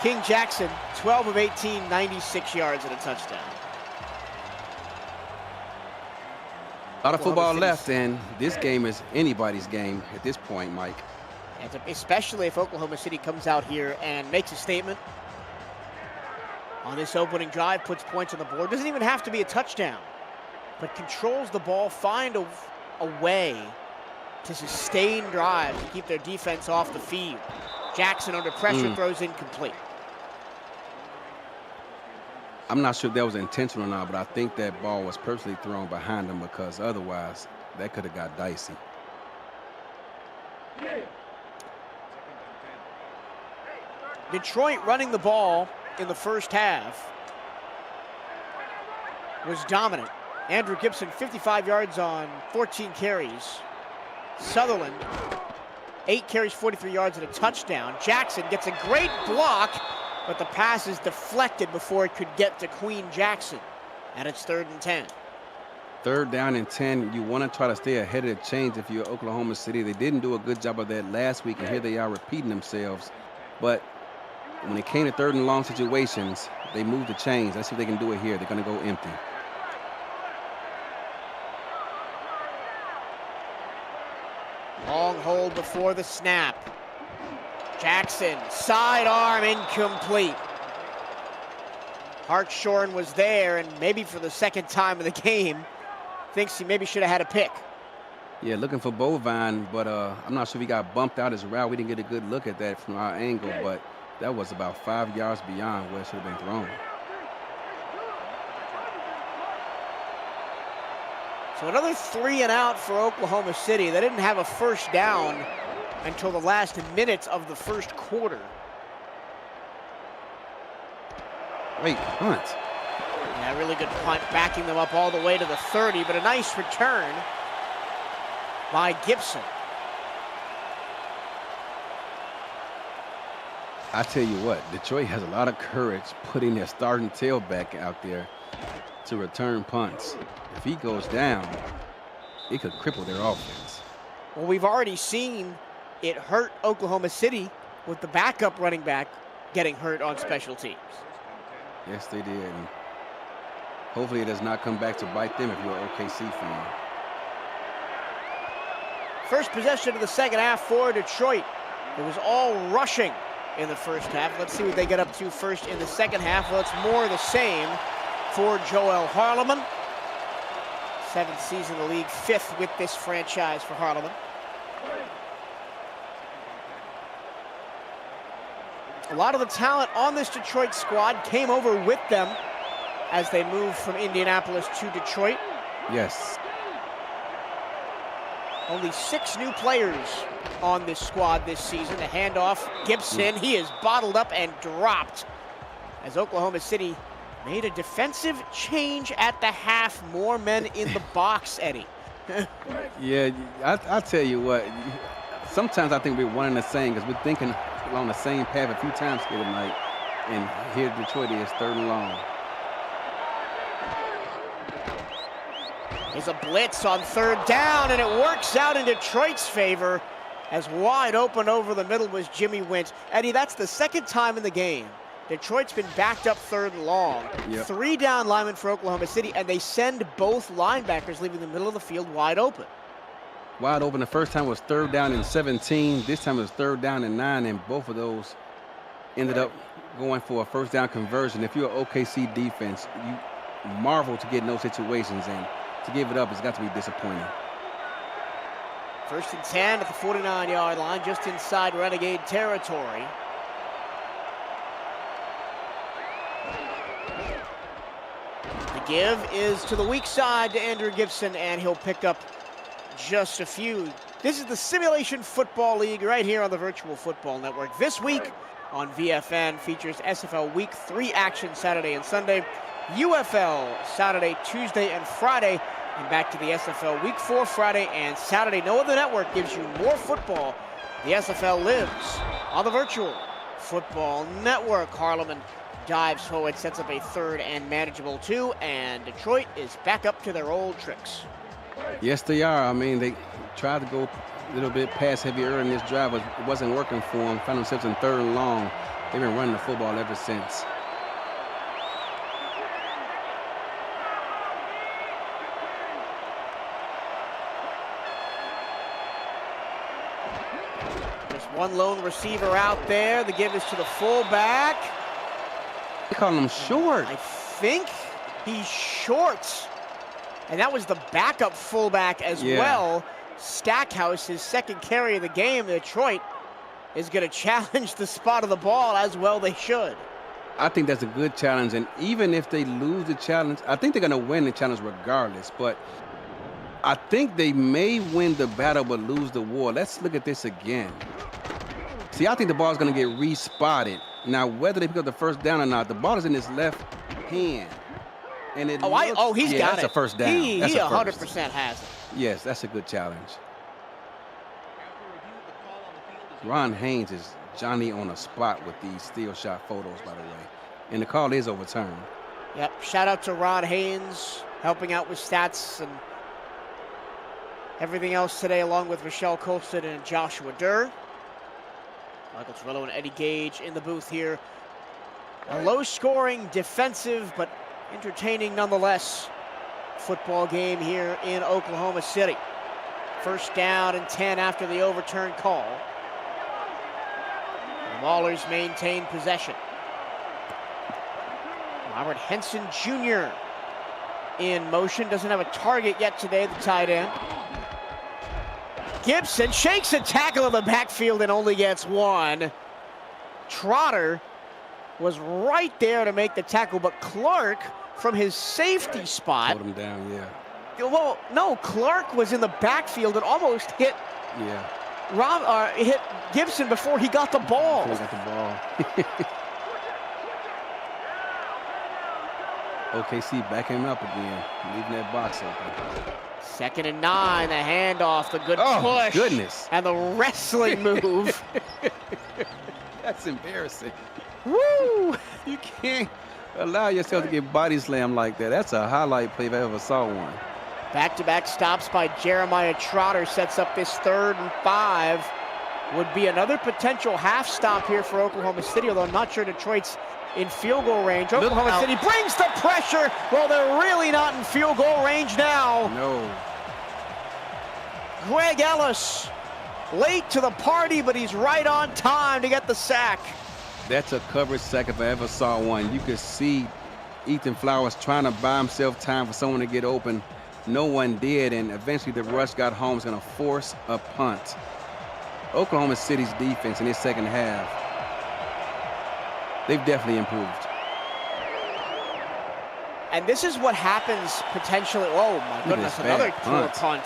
King Jackson 12 of 18, 96 yards and a touchdown. A lot of football left, and this game is anybody's game at this point, Mike. Especially if Oklahoma City comes out here and makes a statement on this opening drive, puts points on the board. Doesn't even have to be a touchdown, but controls the ball, find a way to sustain drives to keep their defense off the field. Jackson under pressure throws incomplete. I'm not sure if that was intentional or not, but I think that ball was purposely thrown behind him because otherwise that could have got dicey. Detroit running the ball in the first half was dominant. Andrew Gibson, 55 yards on 14 carries. Sutherland, 8 carries, 43 yards and a touchdown. Jackson gets a great block, but the pass is deflected before it could get to Queen Jackson. And it's 3rd and 10. 3rd down and 10. You want to try to stay ahead of the chains if you're Oklahoma City. They didn't do a good job of that last week, and here they are repeating themselves. But when it came to 3rd and long situations, they moved the chains. Let's see if they can do it here. They're going to go empty. Long hold before the snap. Jackson, sidearm incomplete. Hartshorn was there, and maybe for the 2nd time in the game, thinks he maybe should have had a pick. Yeah, looking for Bovine, but I'm not sure if he got bumped out his route. We didn't get a good look at that from our angle, but that was about 5 yards beyond where it should have been thrown. So another 3 and out for Oklahoma City. They didn't have a first down until the last minutes of the first quarter. Wait, punt. Yeah, really good punt, backing them up all the way to the 30, but a nice return by Gibson. I tell you what, Detroit has a lot of courage putting their starting tailback out there to return punts. If he goes down, it could cripple their offense. Well, we've already seen it hurt Oklahoma City with the backup running back getting hurt on special teams. Yes, they did. And hopefully it does not come back to bite them if you're an OKC fan. First possession of the second half for Detroit. It was all rushing in the first half. Let's see what they get up to first in the second half. Well, it's more of the same for Joel Harleman. 7th season in the league, 5th with this franchise for Harleman. A lot of the talent on this Detroit squad came over with them as they moved from Indianapolis to Detroit. Yes. Only 6 new players on this squad this season. A handoff, Gibson, he is bottled up and dropped as Oklahoma City made a defensive change at the half. More men in the box, Eddie. Yeah, I tell you what, sometimes I think we're one and the same because we're thinking along the same path a few times here tonight. And here Detroit is 3rd and long. There's a blitz on 3rd down, and it works out in Detroit's favor as wide open over the middle was Jimmy Wentz. Eddie, that's the 2nd time in the game Detroit's been backed up 3rd and long. Yep. 3 down linemen for Oklahoma City, and they send both linebackers leaving the middle of the field wide open. Wide open. The first time was 3rd down and 17. This time it was 3rd down and 9, and both of those ended up going for a 1st down conversion. If you're an OKC defense, you marvel to get in those situations, and to give it up has got to be disappointing. 1st and 10 at the 49-yard line, just inside Renegade territory. The give is to the weak side to Andrew Gibson, and he'll pick up just a few. This is the Simulation Football League right here on the Virtual Football Network. This week on VFN features SFL Week 3 action Saturday and Sunday, UFL Saturday, Tuesday, and Friday, and back to the SFL Week 4 Friday and Saturday. No other network gives you more football. The SFL lives on the Virtual Football Network. Harleman dives forward, sets up a 3rd and manageable 2, and Detroit is back up to their old tricks. Yes, they are. I mean, they tried to go a little bit pass heavy early in this drive, but it wasn't working for them. Found themselves in 3rd and long. They've been running the football ever since. Just one lone receiver out there. The give is to the fullback. They calling him short. I think he's short. And that was the backup fullback as well. Stackhouse, his second carry of the game. Detroit is going to challenge the spot of the ball, as well they should. I think that's a good challenge, and even if they lose the challenge, I think they're going to win the challenge regardless, but I think they may win the battle but lose the war. Let's look at this again. See, I think the ball is going to get re-spotted. Now, whether they pick up the first down or not, the ball is in his left hand. And it he's got it. That's a first down. He 100% has it. Yes, that's a good challenge. Ron Haynes is Johnny on a spot with these steel shot photos, by the way. And the call is overturned. Yep, shout out to Ron Haynes, helping out with stats and everything else today, along with Michelle Colston and Joshua Durr. Michael Torello and Eddie Gage in the booth here. A low-scoring, defensive, but entertaining nonetheless football game here in Oklahoma City. First down and 10 after the overturned call. The Maulers maintain possession. Robert Henson Jr. in motion. Doesn't have a target yet today, the tight end. Gibson shakes a tackle in the backfield and only gets one. Trotter was right there to make the tackle, but Clark, from his safety spot... Hold him down, yeah. Well, no, Clark was in the backfield and almost hit... Yeah. Hit Gibson before he got the ball. Before he got the ball. OKC backing him up again, leaving that box open. 2nd and 9, the handoff, the good push. Goodness. And the wrestling move. That's embarrassing. Woo! You can't allow yourself to get body slammed like that. That's a highlight play if I ever saw one. Back-to-back stops by Jeremiah Trotter sets up this 3rd and 5. Would be another potential half stop here for Oklahoma City, although I'm not sure Detroit's in field goal range. Oklahoma City brings the pressure. Well, they're really not in field goal range now. No. Greg Ellis, late to the party, but he's right on time to get the sack. That's a coverage sack if I ever saw one. You could see Ethan Flowers trying to buy himself time for someone to get open. No one did, and eventually the rush got home. Is going to force a punt. Oklahoma City's defense in this second half, they've definitely improved. And this is what happens potentially. Oh my goodness, another poor punt.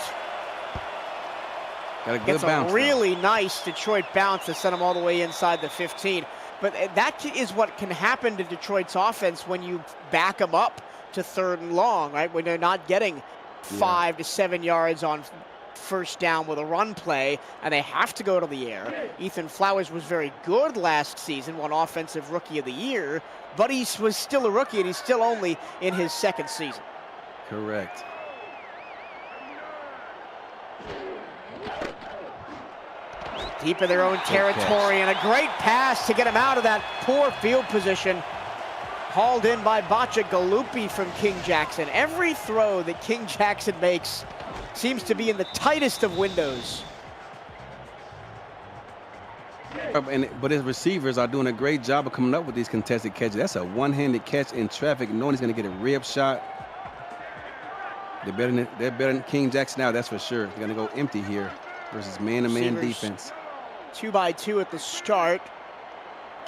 Got a good Gets bounce. A really nice Detroit bounce to send them all the way inside the 15. But that is what can happen to Detroit's offense when you back them up to 3rd and long, right? When they're not getting 5 to 7 yards on first down with a run play, and they have to go to the air. Ethan Flowers was very good last season, won Offensive Rookie of the Year, but he was still a rookie, and he's still only in his 2nd season. Correct. Deep in their own territory, and a great pass to get him out of that poor field position. Hauled in by Bacha Galupi from King Jackson. Every throw that King Jackson makes seems to be in the tightest of windows. But his receivers are doing a great job of coming up with these contested catches. That's a one-handed catch in traffic, knowing he's going to get a rib shot. They're better than King Jackson now, that's for sure. They're going to go empty here versus man-to-man defense. 2-by-2 at the start.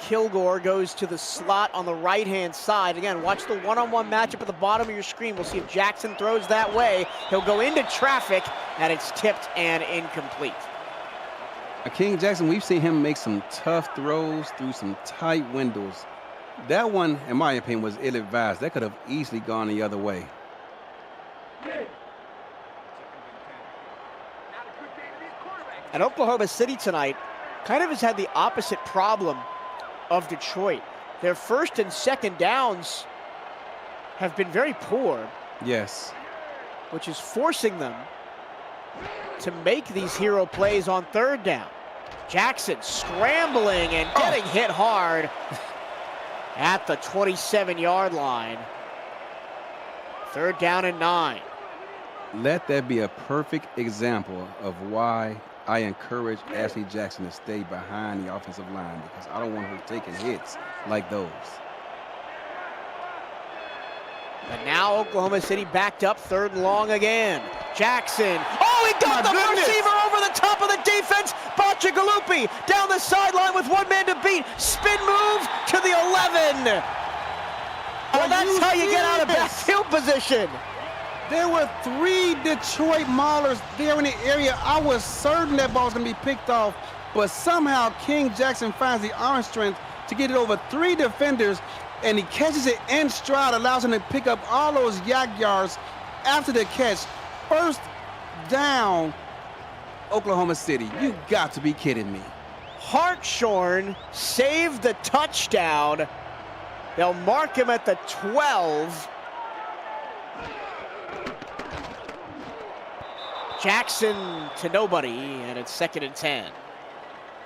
Kilgore goes to the slot on the right-hand side. Again, watch the one-on-one matchup at the bottom of your screen. We'll see if Jackson throws that way. He'll go into traffic, and it's tipped and incomplete. King Jackson, we've seen him make some tough throws through some tight windows. That one, in my opinion, was ill-advised. That could have easily gone the other way. And Oklahoma City tonight kind of has had the opposite problem of Detroit. Their 1st and 2nd downs have been very poor. Yes. Which is forcing them to make these hero plays on 3rd down. Jackson scrambling and getting hit hard at the 27-yard line. 3rd down and 9. Let that be a perfect example of why I encourage Ashley Jackson to stay behind the offensive line because I don't want her taking hits like those. But now Oklahoma City backed up, 3rd and long again. Jackson. Oh, he got the receiver over the top of the defense. Bacciagalupi down the sideline with 1 man to beat. Spin move to the 11. Well, that's how you get out of backfield position. There were 3 Detroit Maulers there in the area. I was certain that ball was going to be picked off, but somehow King Jackson finds the arm strength to get it over 3 defenders, and he catches it in stride, allows him to pick up all those yak yards after the catch. 1st down, Oklahoma City. You got to be kidding me. Hartshorn saved the touchdown. They'll mark him at the 12. Jackson to nobody, and it's 2nd and 10.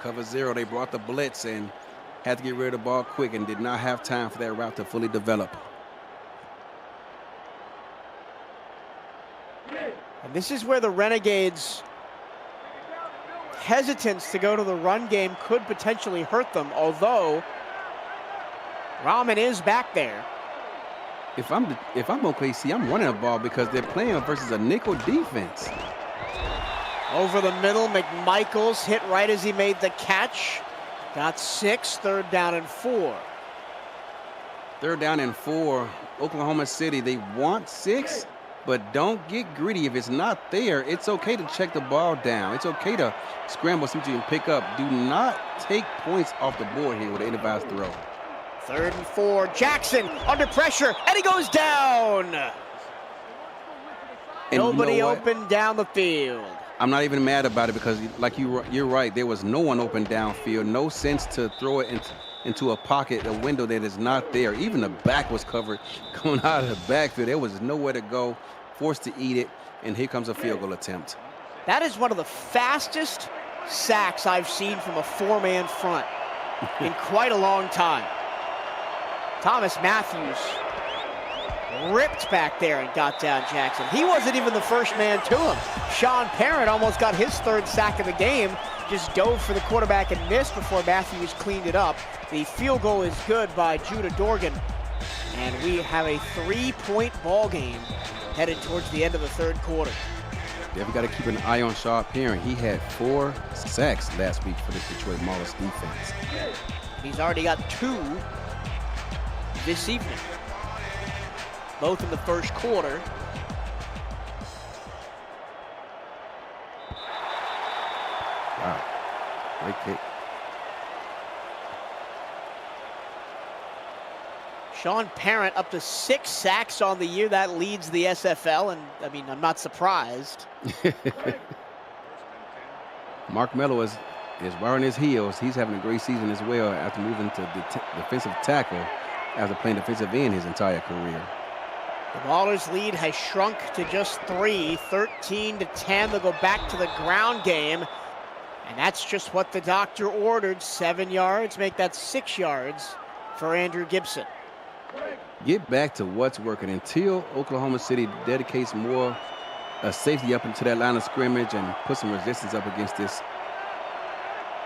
Cover 0, they brought the blitz and had to get rid of the ball quick and did not have time for that route to fully develop. And this is where the Renegades' hesitance to go to the run game could potentially hurt them, although Rahman is back there. If I'm OKC, I'm running the ball because they're playing versus a nickel defense. Over the middle, McMichaels hit right as he made the catch. Got 6, 3rd down and 4. 3rd down and 4, Oklahoma City, they want 6, but don't get greedy. If it's not there, it's okay to check the ball down. It's okay to scramble, see what you can pick up. Do not take points off the board here with an advised throw. 3rd and 4, Jackson under pressure, and he goes down. And nobody you know open down the field. I'm not even mad about it because, like you're right, there was no one open downfield. No sense to throw it into a pocket, a window that is not there. Even the back was covered coming out of the backfield. There was nowhere to go, forced to eat it, and here comes a field goal attempt. That is one of the fastest sacks I've seen from a 4-man front in quite a long time. Thomas Matthews ripped back there and got down Jackson. He wasn't even the first man to him. Sean Parent almost got his 3rd sack of the game. Just dove for the quarterback and missed before Matthews cleaned it up. The field goal is good by Judah Dorgan. And we have a 3-point ball game headed towards the end of the 3rd quarter. Yeah, we got to keep an eye on Sean Parent. He had 4 sacks last week for this Detroit Maulers defense. He's already got 2 this evening, both in the 1st quarter. Wow, great kick. Sean Parent up to 6 sacks on the year. That leads the SFL, and I mean, I'm not surprised. Mark Mello is right on his heels. He's having a great season as well after moving to defensive tackle after playing defensive end his entire career. The Maulers' lead has shrunk to just 3, 13-10. They'll go back to the ground game, and that's just what the doctor ordered. 7 yards, make that 6 yards for Andrew Gibson. Get back to what's working until Oklahoma City dedicates more safety up into that line of scrimmage and put some resistance up against this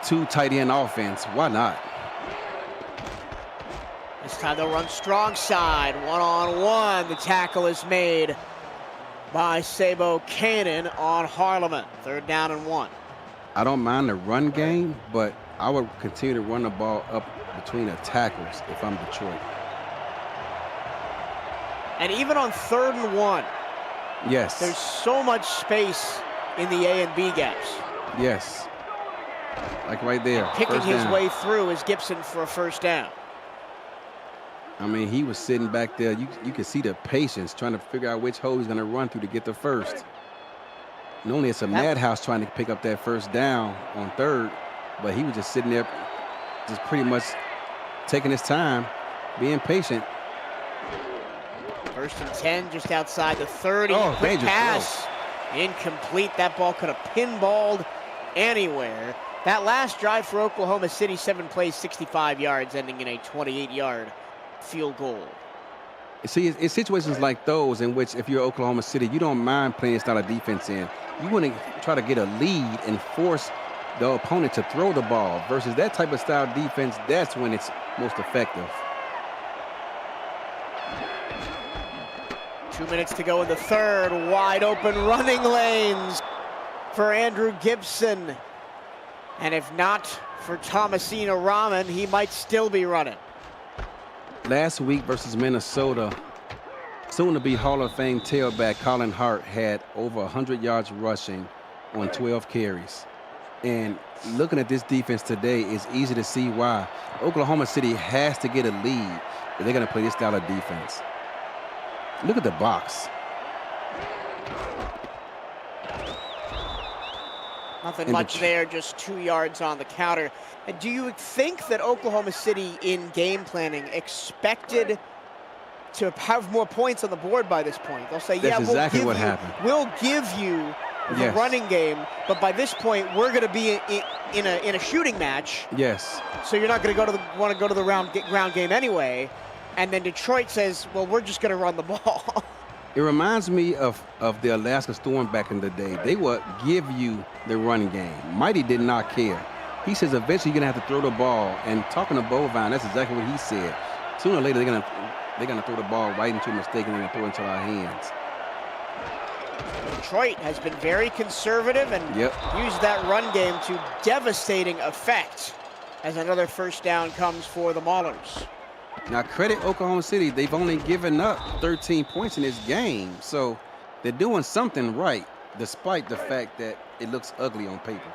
2 tight end offense. Why not? This time they'll run strong side, 1-on-1. The tackle is made by Sabo Cannon on Harleman. 3rd down and 1. I don't mind the run game, but I would continue to run the ball up between the tackles if I'm Detroit. And even on 3rd and 1, yes, there's so much space in the A and B gaps. Yes, like right there. And picking his way through is Gibson for a 1st down. I mean, he was sitting back there. You could see the patience trying to figure out which hole he's going to run through to get the 1st. Normally it's a madhouse trying to pick up that 1st down on 3rd, but he was just sitting there just pretty much taking his time, being patient. 1st and 10, just outside the 30. Oh, quick dangerous pass. Incomplete. That ball could have pinballed anywhere. That last drive for Oklahoma City, 7 plays, 65 yards, ending in a 28-yard field goal. See, it's situations like those in which if you're Oklahoma City, you don't mind playing style of defense in. You want to try to get a lead and force the opponent to throw the ball versus that type of style defense. That's when it's most effective. 2 minutes to go in the third. Wide open running lanes for Andrew Gibson. And if not for Thomasina Rahman, he might still be running. Last week versus Minnesota, soon-to-be Hall of Fame tailback Colin Hart had over 100 yards rushing on 12 carries. And looking at this defense today, it's easy to see why. Oklahoma City has to get a lead if they're going to play this style of defense. Look at the box. Nothing much there, just 2 yards on the counter. And do you think that Oklahoma City in game planning expected to have more points on the board by this point? They'll say, That's exactly what happened. We'll give you the running game, but by this point we're going to be in a shooting match. Yes. So you're not going to want to go to the ground game anyway. And then Detroit says, well, we're just going to run the ball. It reminds me of the Alaska Storm back in the day. They would give you the running game. Mighty did not care. He says eventually you're going to have to throw the ball. And talking to Bovine, that's exactly what he said. Sooner or later, they're gonna throw the ball right into a mistake and they're going to throw it into our hands. Detroit has been very conservative and used that run game to devastating effect as another first down comes for the Maulers. Now, credit Oklahoma City. They've only given up 13 points in this game. So they're doing something right, despite the fact that it looks ugly on paper.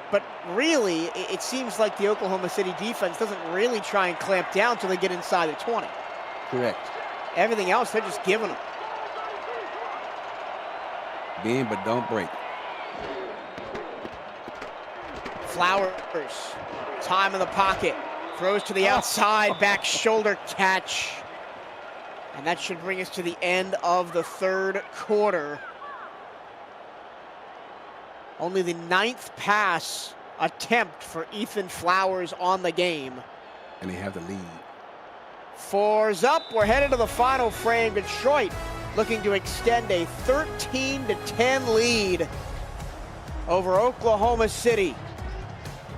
But really, it seems like the Oklahoma City defense doesn't really try and clamp down until they get inside the 20. Correct. Everything else, they're just giving them. Bend but don't break. Flowers, time in the pocket. Throws to the outside, back shoulder catch. And that should bring us to the end of the third quarter. Only the 9th pass attempt for Ethan Flowers on the game. And they have the lead. 4's up. We're headed to the final frame. Detroit looking to extend a 13-10 lead over Oklahoma City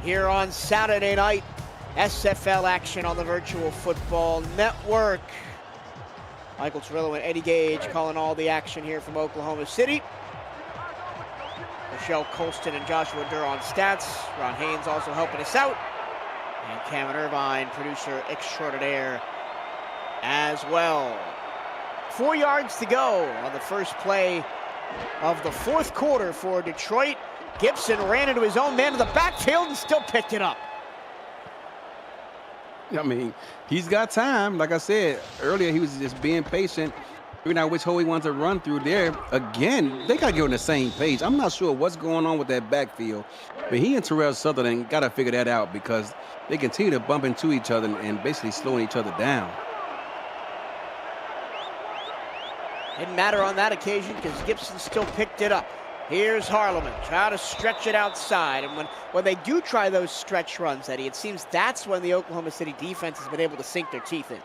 here on Saturday night. SFL action on the Virtual Football Network. Michael Cirillo and Eddie Gage calling all the action here from Oklahoma City. Michelle Colston and Joshua Durr on stats. Ron Haynes also helping us out. And Cameron Irvine, producer extraordinaire as well. 4 yards to go on the first play of the fourth quarter for Detroit. Gibson ran into his own man to the backfield and still picked it up. I mean, he's got time. Like I said earlier, he was just being patient, figuring out which hole he wants to run through there. Again, they got to get on the same page. I'm not sure what's going on with that backfield, but he and Terrell Sutherland got to figure that out because they continue to bump into each other and basically slowing each other down. Didn't matter on that occasion because Gibson still picked it up. Here's Harleman, try to stretch it outside. And when they do try those stretch runs, Eddie, it seems that's when the Oklahoma City defense has been able to sink their teeth in.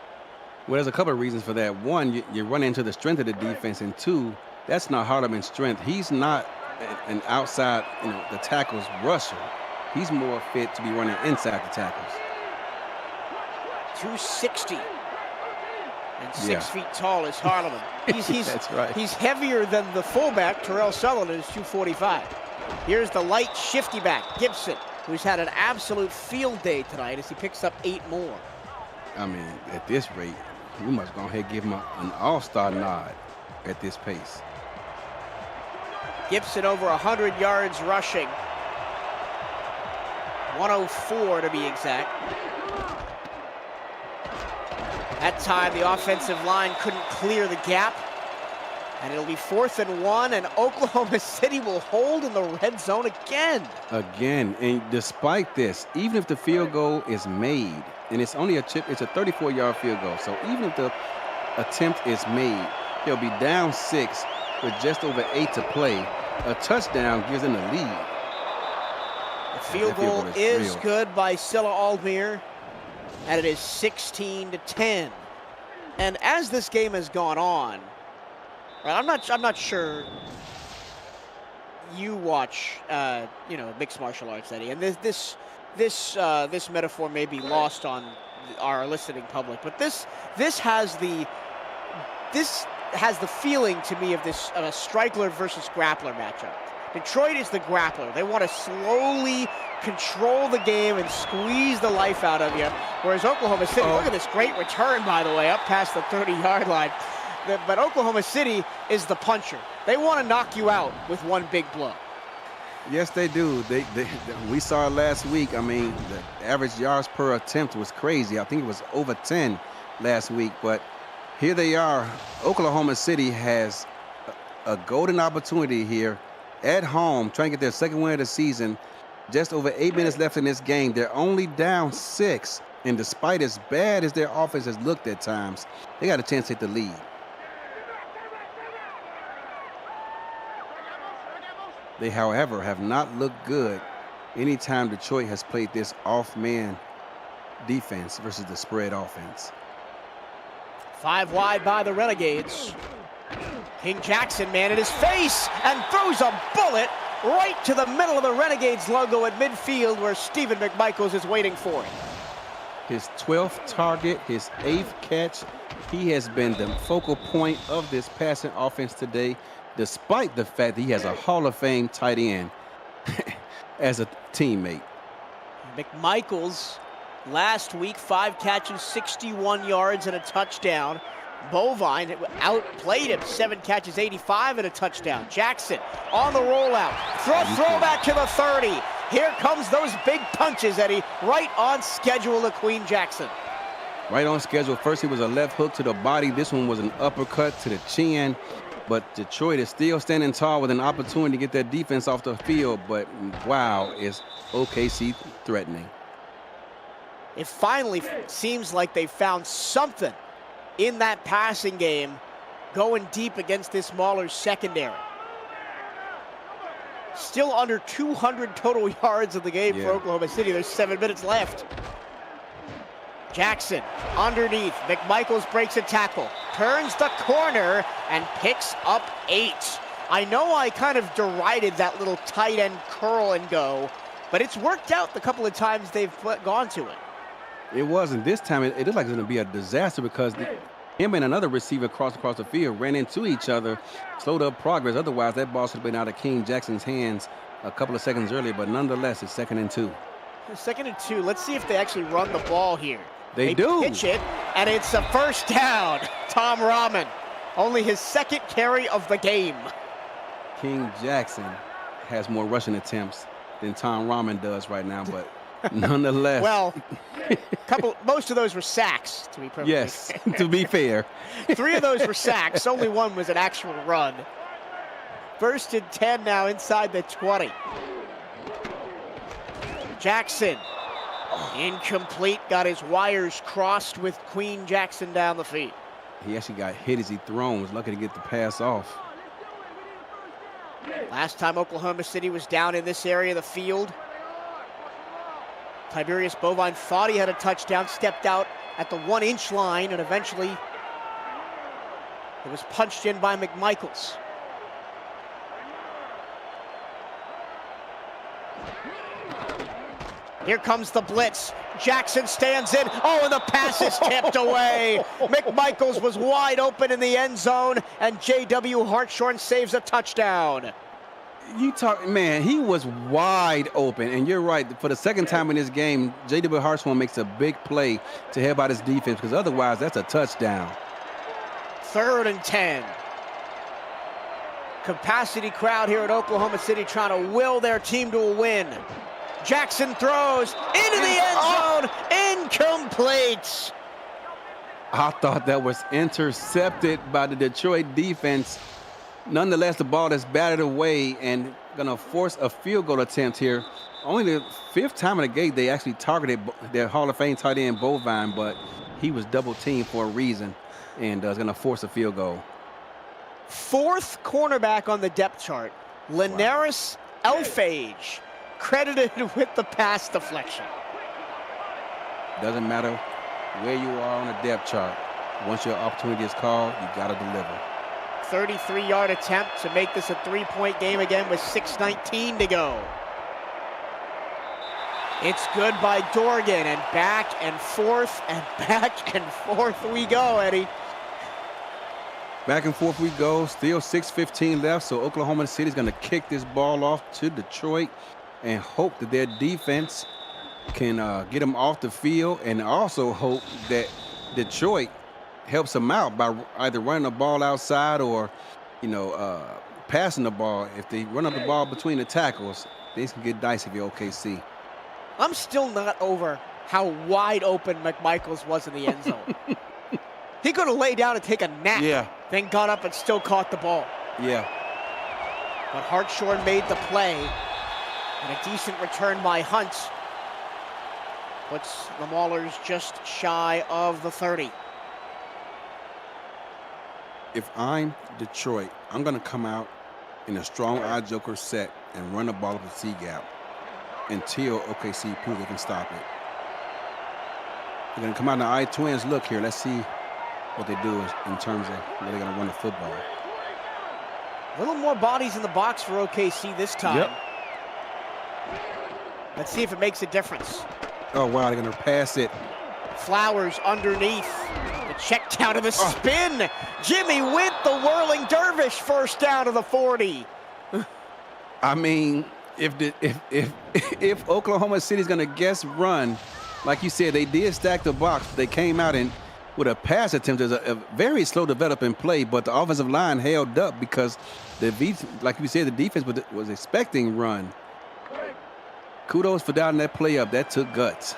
Well, there's a couple of reasons for that. One, you run into the strength of the defense. And two, that's not Harleman's strength. He's not an outside, the tackles rusher. He's more fit to be running inside the tackles. 260. And 6 feet tall is Harleman. That's right. He's heavier than the fullback, Terrell Sutherland, is 245. Here's the light shifty back, Gibson, who's had an absolute field day tonight as he picks up 8 more. I mean, at this rate, we must go ahead and give him an all-star nod at this pace. Gibson over 100 yards rushing. 104 to be exact. That time, the offensive line couldn't clear the gap. And it'll be 4th and 1, and Oklahoma City will hold in the red zone again. Again, and despite this, even if the field goal is made, and it's only it's a 34-yard field goal, so even if the attempt is made, they'll be down 6 with just over 8 to play. A touchdown gives them the lead. The field goal is good by Scylla Aldmere. And it is 16-10. And as this game has gone on, right, I'm not sure you watch, mixed martial arts, Eddie, and this metaphor may be lost on our listening public, but this has the feeling to me of a striker versus grappler matchup. Detroit is the grappler. They want to slowly control the game and squeeze the life out of you, whereas Oklahoma City, look at this great return, by the way, up past the 30-yard line. But Oklahoma City is the puncher. They want to knock you out with one big blow. Yes, they do. We saw it last week. I mean, the average yards per attempt was crazy. I think it was over 10 last week. But here they are. Oklahoma City has a golden opportunity here at home, trying to get their second win of the season. Just over 8 minutes left in this game. They're only down 6. And despite as bad as their offense has looked at times, they got a chance to hit the lead. They, however, have not looked good anytime Detroit has played this off-man defense versus the spread offense. 5 wide by the Renegades. King Jackson, man, in his face, and throws a bullet right to the middle of the Renegades logo at midfield where Stephen McMichaels is waiting for it. His 12th target, his 8th catch. He has been the focal point of this passing offense today, despite the fact that he has a Hall of Fame tight end as a teammate. McMichaels, last week, 5 catches, 61 yards and a touchdown. Bovine outplayed him, 7 catches, 85 and a touchdown. Jackson on the rollout, throwback to the 30. Here comes those big punches, Eddie, right on schedule to Queen Jackson. Right on schedule. First, he was a left hook to the body. This one was an uppercut to the chin. But Detroit is still standing tall with an opportunity to get their defense off the field. But, wow, is OKC threatening. It finally seems like they found something in that passing game going deep against this Maulers secondary. Still under 200 total yards in the game for Oklahoma City. There's 7 minutes left. Jackson underneath. McMichaels breaks a tackle, turns the corner, and picks up 8. I know I kind of derided that little tight end curl and go, but it's worked out the couple of times they've gone to it. It wasn't. This time it looked like it was going to be a disaster because him and another receiver across the field ran into each other, slowed up progress. Otherwise, that ball should have been out of King Jackson's hands a couple of seconds earlier, but nonetheless, it's 2nd and 2. 2nd and 2. Let's see if they actually run the ball here. They do. Pitch it, and it's a first down. Tom Rahman, only his 2nd carry of the game. King Jackson has more rushing attempts than Tom Rahman does right now, but nonetheless. Well, most of those were sacks, to be perfectly fair. To be fair. 3 of those were sacks. Only 1 was an actual run. 1st and 10 now inside the 20. Jackson. Incomplete, got his wires crossed with Queen Jackson down the field. He actually got hit as he thrown, was lucky to get the pass off. Last time Oklahoma City was down in this area of the field, Tiberius Bovine thought he had a touchdown, stepped out at the 1-inch line, and eventually it was punched in by McMichaels. Here comes the blitz. Jackson stands in. Oh, and the pass is tipped away. McMichaels was wide open in the end zone, and J.W. Hartshorn saves a touchdown. Man, he was wide open, and you're right. For the 2nd time in this game, J.W. Hartshorn makes a big play to help out his defense, because otherwise that's a touchdown. 3rd and 10. Capacity crowd here at Oklahoma City trying to will their team to a win. Jackson throws into the end zone, incomplete. I thought that was intercepted by the Detroit defense. Nonetheless, the ball is batted away and gonna force a field goal attempt here. Only the 5th time in the game they actually targeted their Hall of Fame tight end Bovine, but he was double teamed for a reason and is gonna force a field goal. 4th cornerback on the depth chart, Linares Elfage, credited with the pass deflection. Doesn't matter where you are on the depth chart. Once your opportunity is called, you got to deliver. 33-yard attempt to make this a 3-point game again with 6:19 to go. It's good by Dorgan, and back and forth and back and forth we go, Eddie. Back and forth we go. Still 6:15 left, so Oklahoma City's going to kick this ball off to Detroit and hope that their defense can get them off the field, and also hope that Detroit helps them out by either running the ball outside or, passing the ball. If they run up the ball between the tackles, things can get dicey if you're OKC. I'm still not over how wide open McMichaels was in the end zone. He could have laid down and take a nap, then got up and still caught the ball. Yeah. But Hartshorn made the play, and a decent return by Hunt puts the Maulers just shy of the 30. If I'm Detroit, I'm going to come out in a strong eye joker set and run the ball up the C-gap until OKC proves they can stop it. They're going to come out in the I-twins. Look here, let's see what they do in terms of where they're going to run the football. A little more bodies in the box for OKC this time. Yep. Let's see if it makes a difference. Oh, wow, they're going to pass it. Flowers underneath. The check down to the spin. Jimmy Wint, the whirling dervish, first down to the 40. I mean, if Oklahoma City's going to guess run, like you said, they did stack the box. They came out and with a pass attempt. There's a very slow developing play, but the offensive line held up because like you said, the defense was expecting run. Kudos for dialing that play up. That took guts.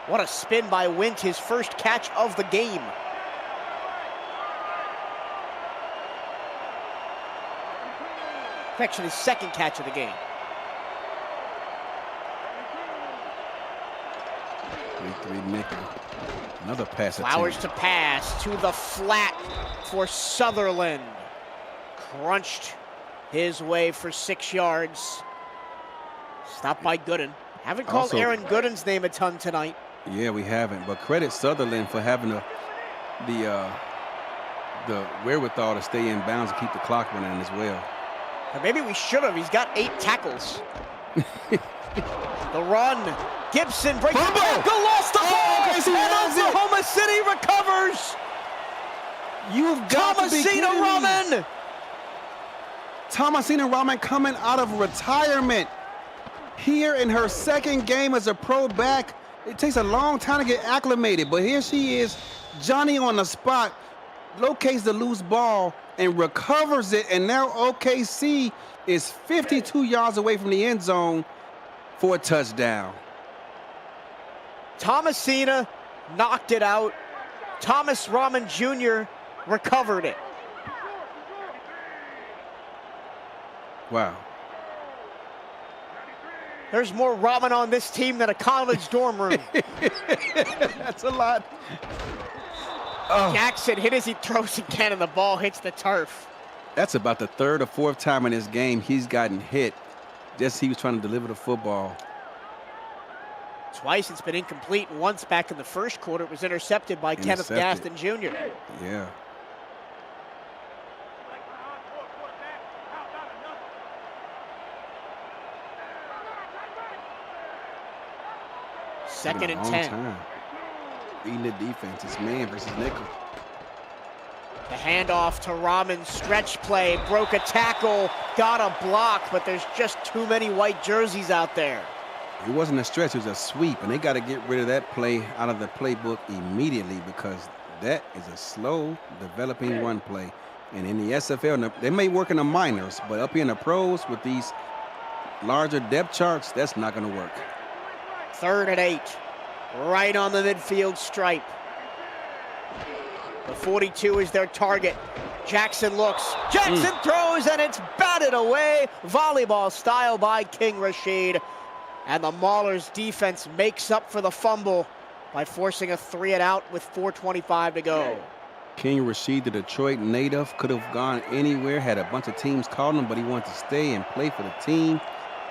What a spin by Wint, his first catch of the game. Actually, his second catch of the game. 3-3 nickel. Another pass attempt. Flowers to pass to the flat for Sutherland. Crunched his way for 6 yards. Stopped by Gooden. Haven't called Aaron Gooden's name a ton tonight. Yeah, we haven't. But credit Sutherland for having the wherewithal to stay in bounds and keep the clock running as well. Or maybe we should have. He's got 8 tackles. The run. Gibson breaks the tackle, lost the ball, and Oklahoma City recovers. You've got to be kidding me. Raman. Thomasina Raman coming out of retirement. Here in her second game as a pro back. It takes a long time to get acclimated, but here she is, Johnny on the spot, locates the loose ball and recovers it, and now OKC is 52 yards away from the end zone for a touchdown. Thomasina knocked it out. Thomas Raman Jr. recovered it. Wow. There's more ramen on this team than a college dorm room. That's a lot. Jackson hit as he throws again, and the ball hits the turf. That's about the 3rd or 4th time in this game he's gotten hit. Just he was trying to deliver the football. Twice it's been incomplete, and once back in the first quarter it was intercepted by Kenneth Gaston Jr. Yeah. Second and 10. Time. Reading the defense. It's man versus nickel. The handoff to Raman, stretch play, broke a tackle, got a block, but there's just too many white jerseys out there. It wasn't a stretch, it was a sweep, and they got to get rid of that play out of the playbook immediately because that is a slow developing run play. And in the SFL, they may work in the minors, but up here in the pros with these larger depth charts, that's not going to work. 3rd and 8, right on the midfield stripe. The 42 is their target. Jackson looks, Jackson throws, and it's batted away. Volleyball style by King Rashid. And the Maulers defense makes up for the fumble by forcing a 3-and-out with 4:25 to go. King Rashid, the Detroit native, could have gone anywhere, had a bunch of teams calling him, but he wanted to stay and play for the team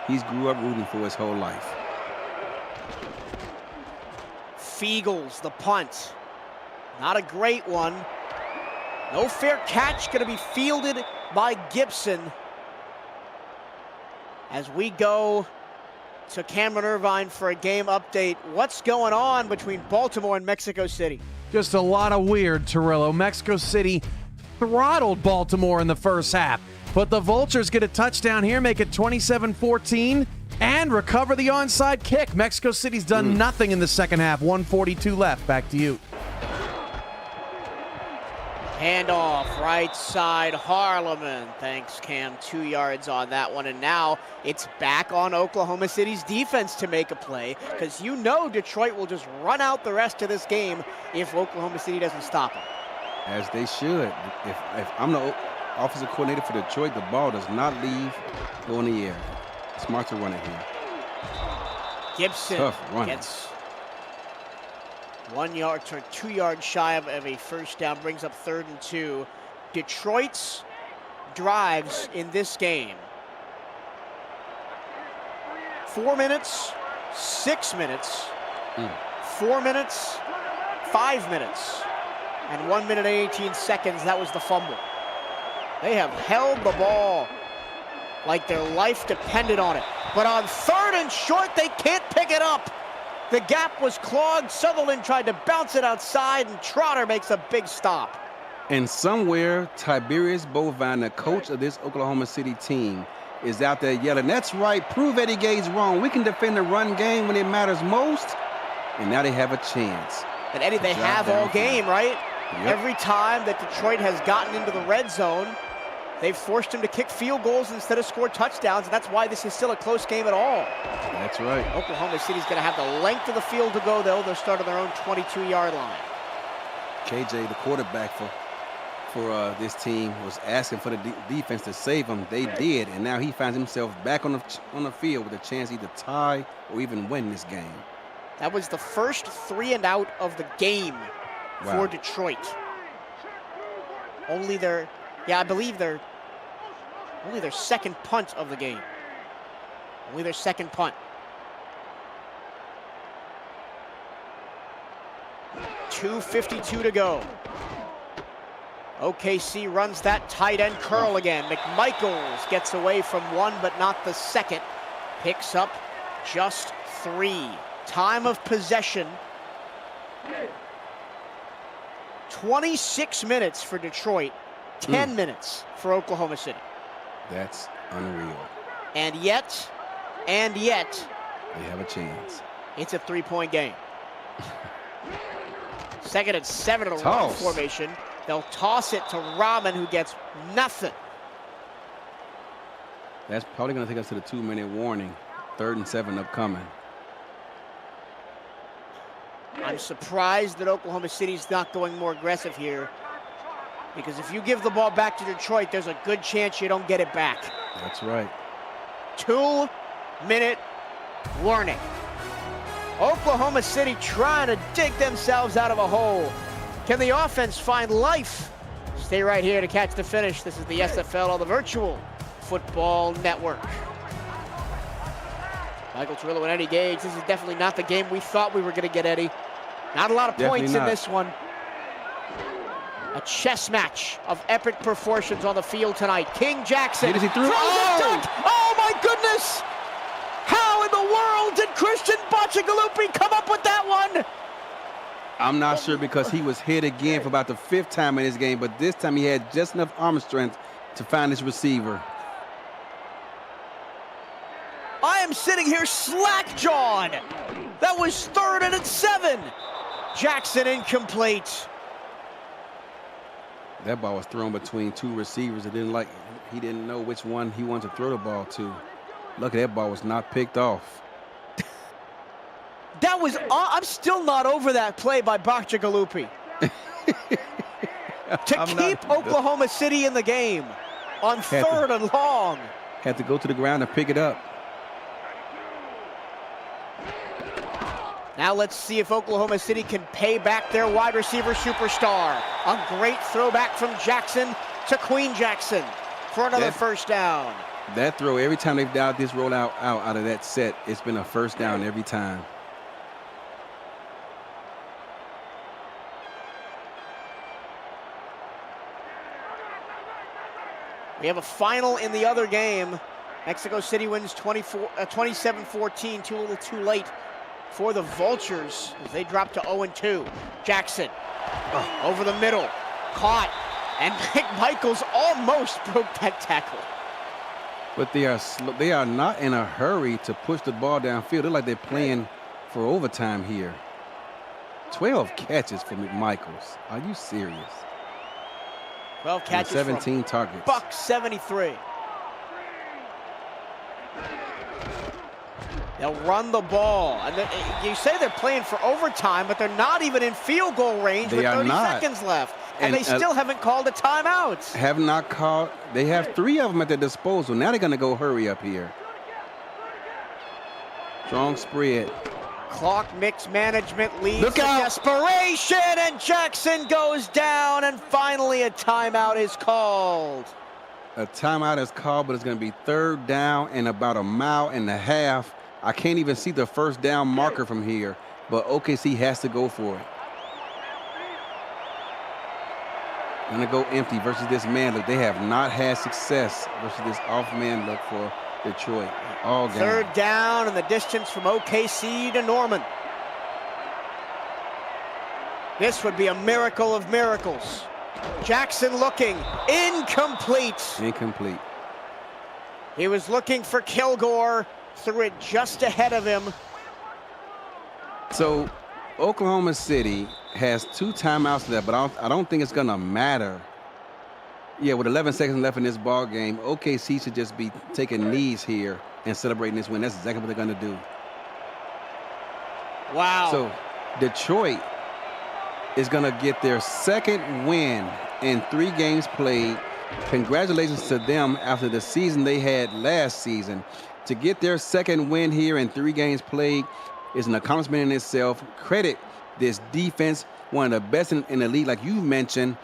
he's grew up rooting for his whole life. Fiegels, the punt. Not a great one. No fair catch, going to be fielded by Gibson. As we go to Cameron Irvine for a game update. What's going on between Baltimore and Mexico City? Just a lot of weird, Torillo. Mexico City throttled Baltimore in the first half, but the Vultures get a touchdown here, make it 27-14, and recover the onside kick. Mexico City's done nothing in the second half. 1:42 left. Back to you. Handoff, right side, Harleman. Thanks, Cam. 2 yards on that one. And now it's back on Oklahoma City's defense to make a play, because you know Detroit will just run out the rest of this game if Oklahoma City doesn't stop them. As they should. If I'm the offensive coordinator for Detroit, the ball does not leave, go in the air. Smart to run it here. Gibson gets 1 yard or 2 yards shy of a first down, brings up 3rd and 2. Detroit's drives in this game: 4 minutes, 6 minutes, 4 minutes, 5 minutes, and 1 minute and 18 seconds. That was the fumble. They have held the ball like their life depended on it. But on 3rd and short, they can't pick it up. The gap was clogged. Sutherland tried to bounce it outside, and Trotter makes a big stop. And somewhere, Tiberius Bovine, the coach of this Oklahoma City team, is out there yelling, "That's right, prove Eddie Gates wrong. We can defend the run game when it matters most." And now they have a chance. And Eddie, they have all game, right? Yep. Every time that Detroit has gotten into the red zone, they've forced him to kick field goals instead of score touchdowns, and that's why this is still a close game at all. That's right. Oklahoma City's going to have the length of the field to go, though. They'll start on their own 22-yard line. KJ, the quarterback for this team, was asking for the defense to save him. They did, and now he finds himself back on the field with a chance to either tie or even win this game. That was the first 3 and out of the game for Detroit. Only their, I believe only their second punt of the game. Only their second punt. 2:52 to go. OKC runs that tight end curl again. McMichaels gets away from one, but not the second. Picks up just 3. Time of possession: 26 minutes for Detroit, 10 minutes for Oklahoma City. That's unreal. And yet, they have a chance. it's a 3-point game. 2nd and 7 in a run formation. They'll toss it to Rahman, who gets nothing. That's probably going to take us to the 2-minute warning. 3rd and 7 upcoming. I'm surprised that Oklahoma City's not going more aggressive here, because if you give the ball back to Detroit, there's a good chance you don't get it back. That's right. 2-minute warning. Oklahoma City trying to dig themselves out of a hole. Can the offense find life? Stay right here to catch the finish. This is the SFL on the Virtual Football Network. Michael Torillo and Eddie Gage. This is definitely not the game we thought we were going to get, Eddie. Not a lot of points in this one. A chess match of epic proportions on the field tonight. King Jackson throws a dunk. Oh my goodness! How in the world did Christian Bacigalupi come up with that one? I'm not sure, because he was hit again for about the 5th time in this game, but this time he had just enough arm strength to find his receiver. I am sitting here slack-jawed. That was 3rd and 7. Jackson incomplete. That ball was thrown between 2 receivers. He didn't know which one he wanted to throw the ball to. Look, that ball was not picked off. That was, I'm still not over that play by Bacigalupi. To keep Oklahoma City in the game on 3rd and long. Had to go to the ground and pick it up. Now let's see if Oklahoma City can pay back their wide receiver superstar. A great throwback from Jackson to Queen Jackson for another first down. That throw, every time they've dialed this rollout out of that set, it's been a first down every time. We have a final in the other game. Mexico City wins 27-14, too little too late for the Vultures as they drop to 0-2. Jackson over the middle, caught, and Michaels almost broke that tackle. But they are not in a hurry to push the ball downfield. They're like they're playing for overtime here. 12 catches for McMichaels. Are you serious? 12 catches, 17 targets. Buck 73. They'll run the ball. And you say they're playing for overtime, but they're not even in field goal range with 30 seconds left. And they still haven't called a timeout. Have not called. They have 3 of them at their disposal. Now they're going to go hurry up here. Strong spread. Clock mix management leads to desperation, and Jackson goes down, and finally a timeout is called. A timeout is called, but it's going to be 3rd down and about 1.5 miles. I can't even see the first down marker from here, but OKC has to go for it. Going to go empty versus this man look. They have not had success versus this off-man look for Detroit all game. 3rd down and the distance from OKC to Norman. This would be a miracle of miracles. Jackson looking, incomplete. Incomplete. He was looking for Kilgore, threw it just ahead of him. So Oklahoma City has 2 timeouts left, but I don't think it's going to matter. Yeah, with 11 seconds left in this ball game, OKC should just be taking knees here and celebrating this win. That's exactly what they're going to do. Wow. So Detroit is going to get their 2nd win in 3 games played. Congratulations to them after the season they had last season. To get their 2nd win here in 3 games played is an accomplishment in itself. Credit this defense, one of the best in the league, like you mentioned,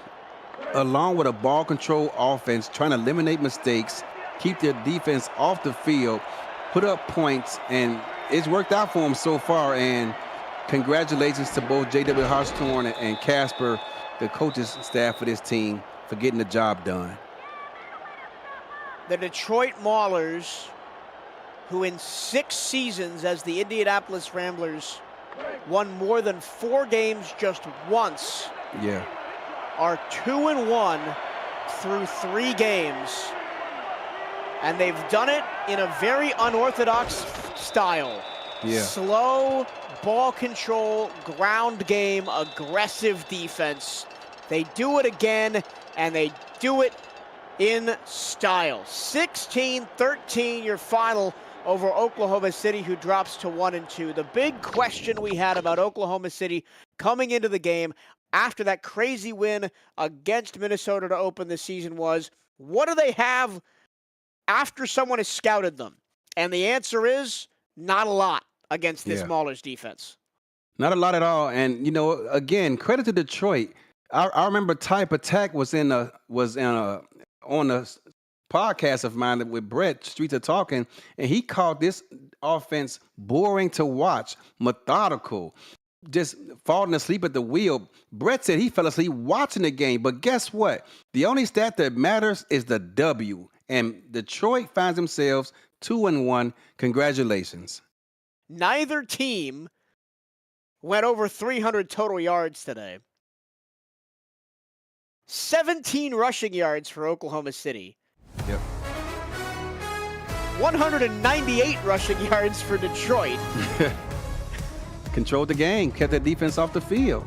along with a ball control offense, trying to eliminate mistakes, keep their defense off the field, put up points, and it's worked out for them so far. And congratulations to both J.W. Hartshorn and Casper, the coaches staff for this team, for getting the job done. The Detroit Maulers, who in 6 seasons as the Indianapolis Ramblers won more than 4 games just once, are 2-1 through 3 games. And they've done it in a very unorthodox style. Slow ball control, ground game, aggressive defense. They do it again, and they do it in style. 16-13 your final over Oklahoma City, who drops to 1-2. The big question we had about Oklahoma City coming into the game after that crazy win against Minnesota to open the season was, what do they have after someone has scouted them? And the answer is not a lot against this Maulers defense. Not a lot at all. And, you know, again, credit to Detroit. I remember Type Attack was on a podcast of mine with Brett, Streets of Talking, and he called this offense boring to watch, methodical, just falling asleep at the wheel. Brett said he fell asleep watching the game, but guess what? The only stat that matters is the W, and Detroit finds themselves 2-1. Congratulations. Neither team went over 300 total yards today. 17 rushing yards for Oklahoma City. 198 rushing yards for Detroit. Controlled the game, kept the defense off the field.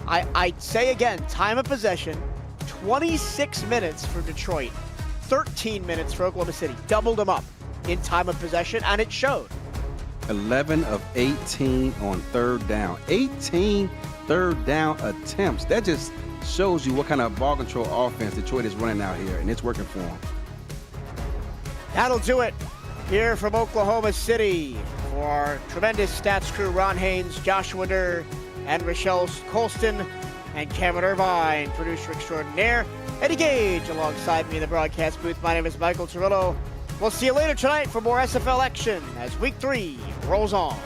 I say again, time of possession, 26 minutes for Detroit, 13 minutes for Oklahoma City. Doubled them up in time of possession, and it showed. 11 of 18 on 3rd down. 18 3rd down attempts. That just shows you what kind of ball control offense Detroit is running out here, and it's working for them. That'll do it here from Oklahoma City. For our tremendous stats crew, Ron Haynes, Joshua Durr, and Rochelle Colston, and Kevin Irvine, producer extraordinaire, Eddie Gage, alongside me in the broadcast booth. My name is Michael Cirillo. We'll see you later tonight for more SFL action as Week 3 rolls on.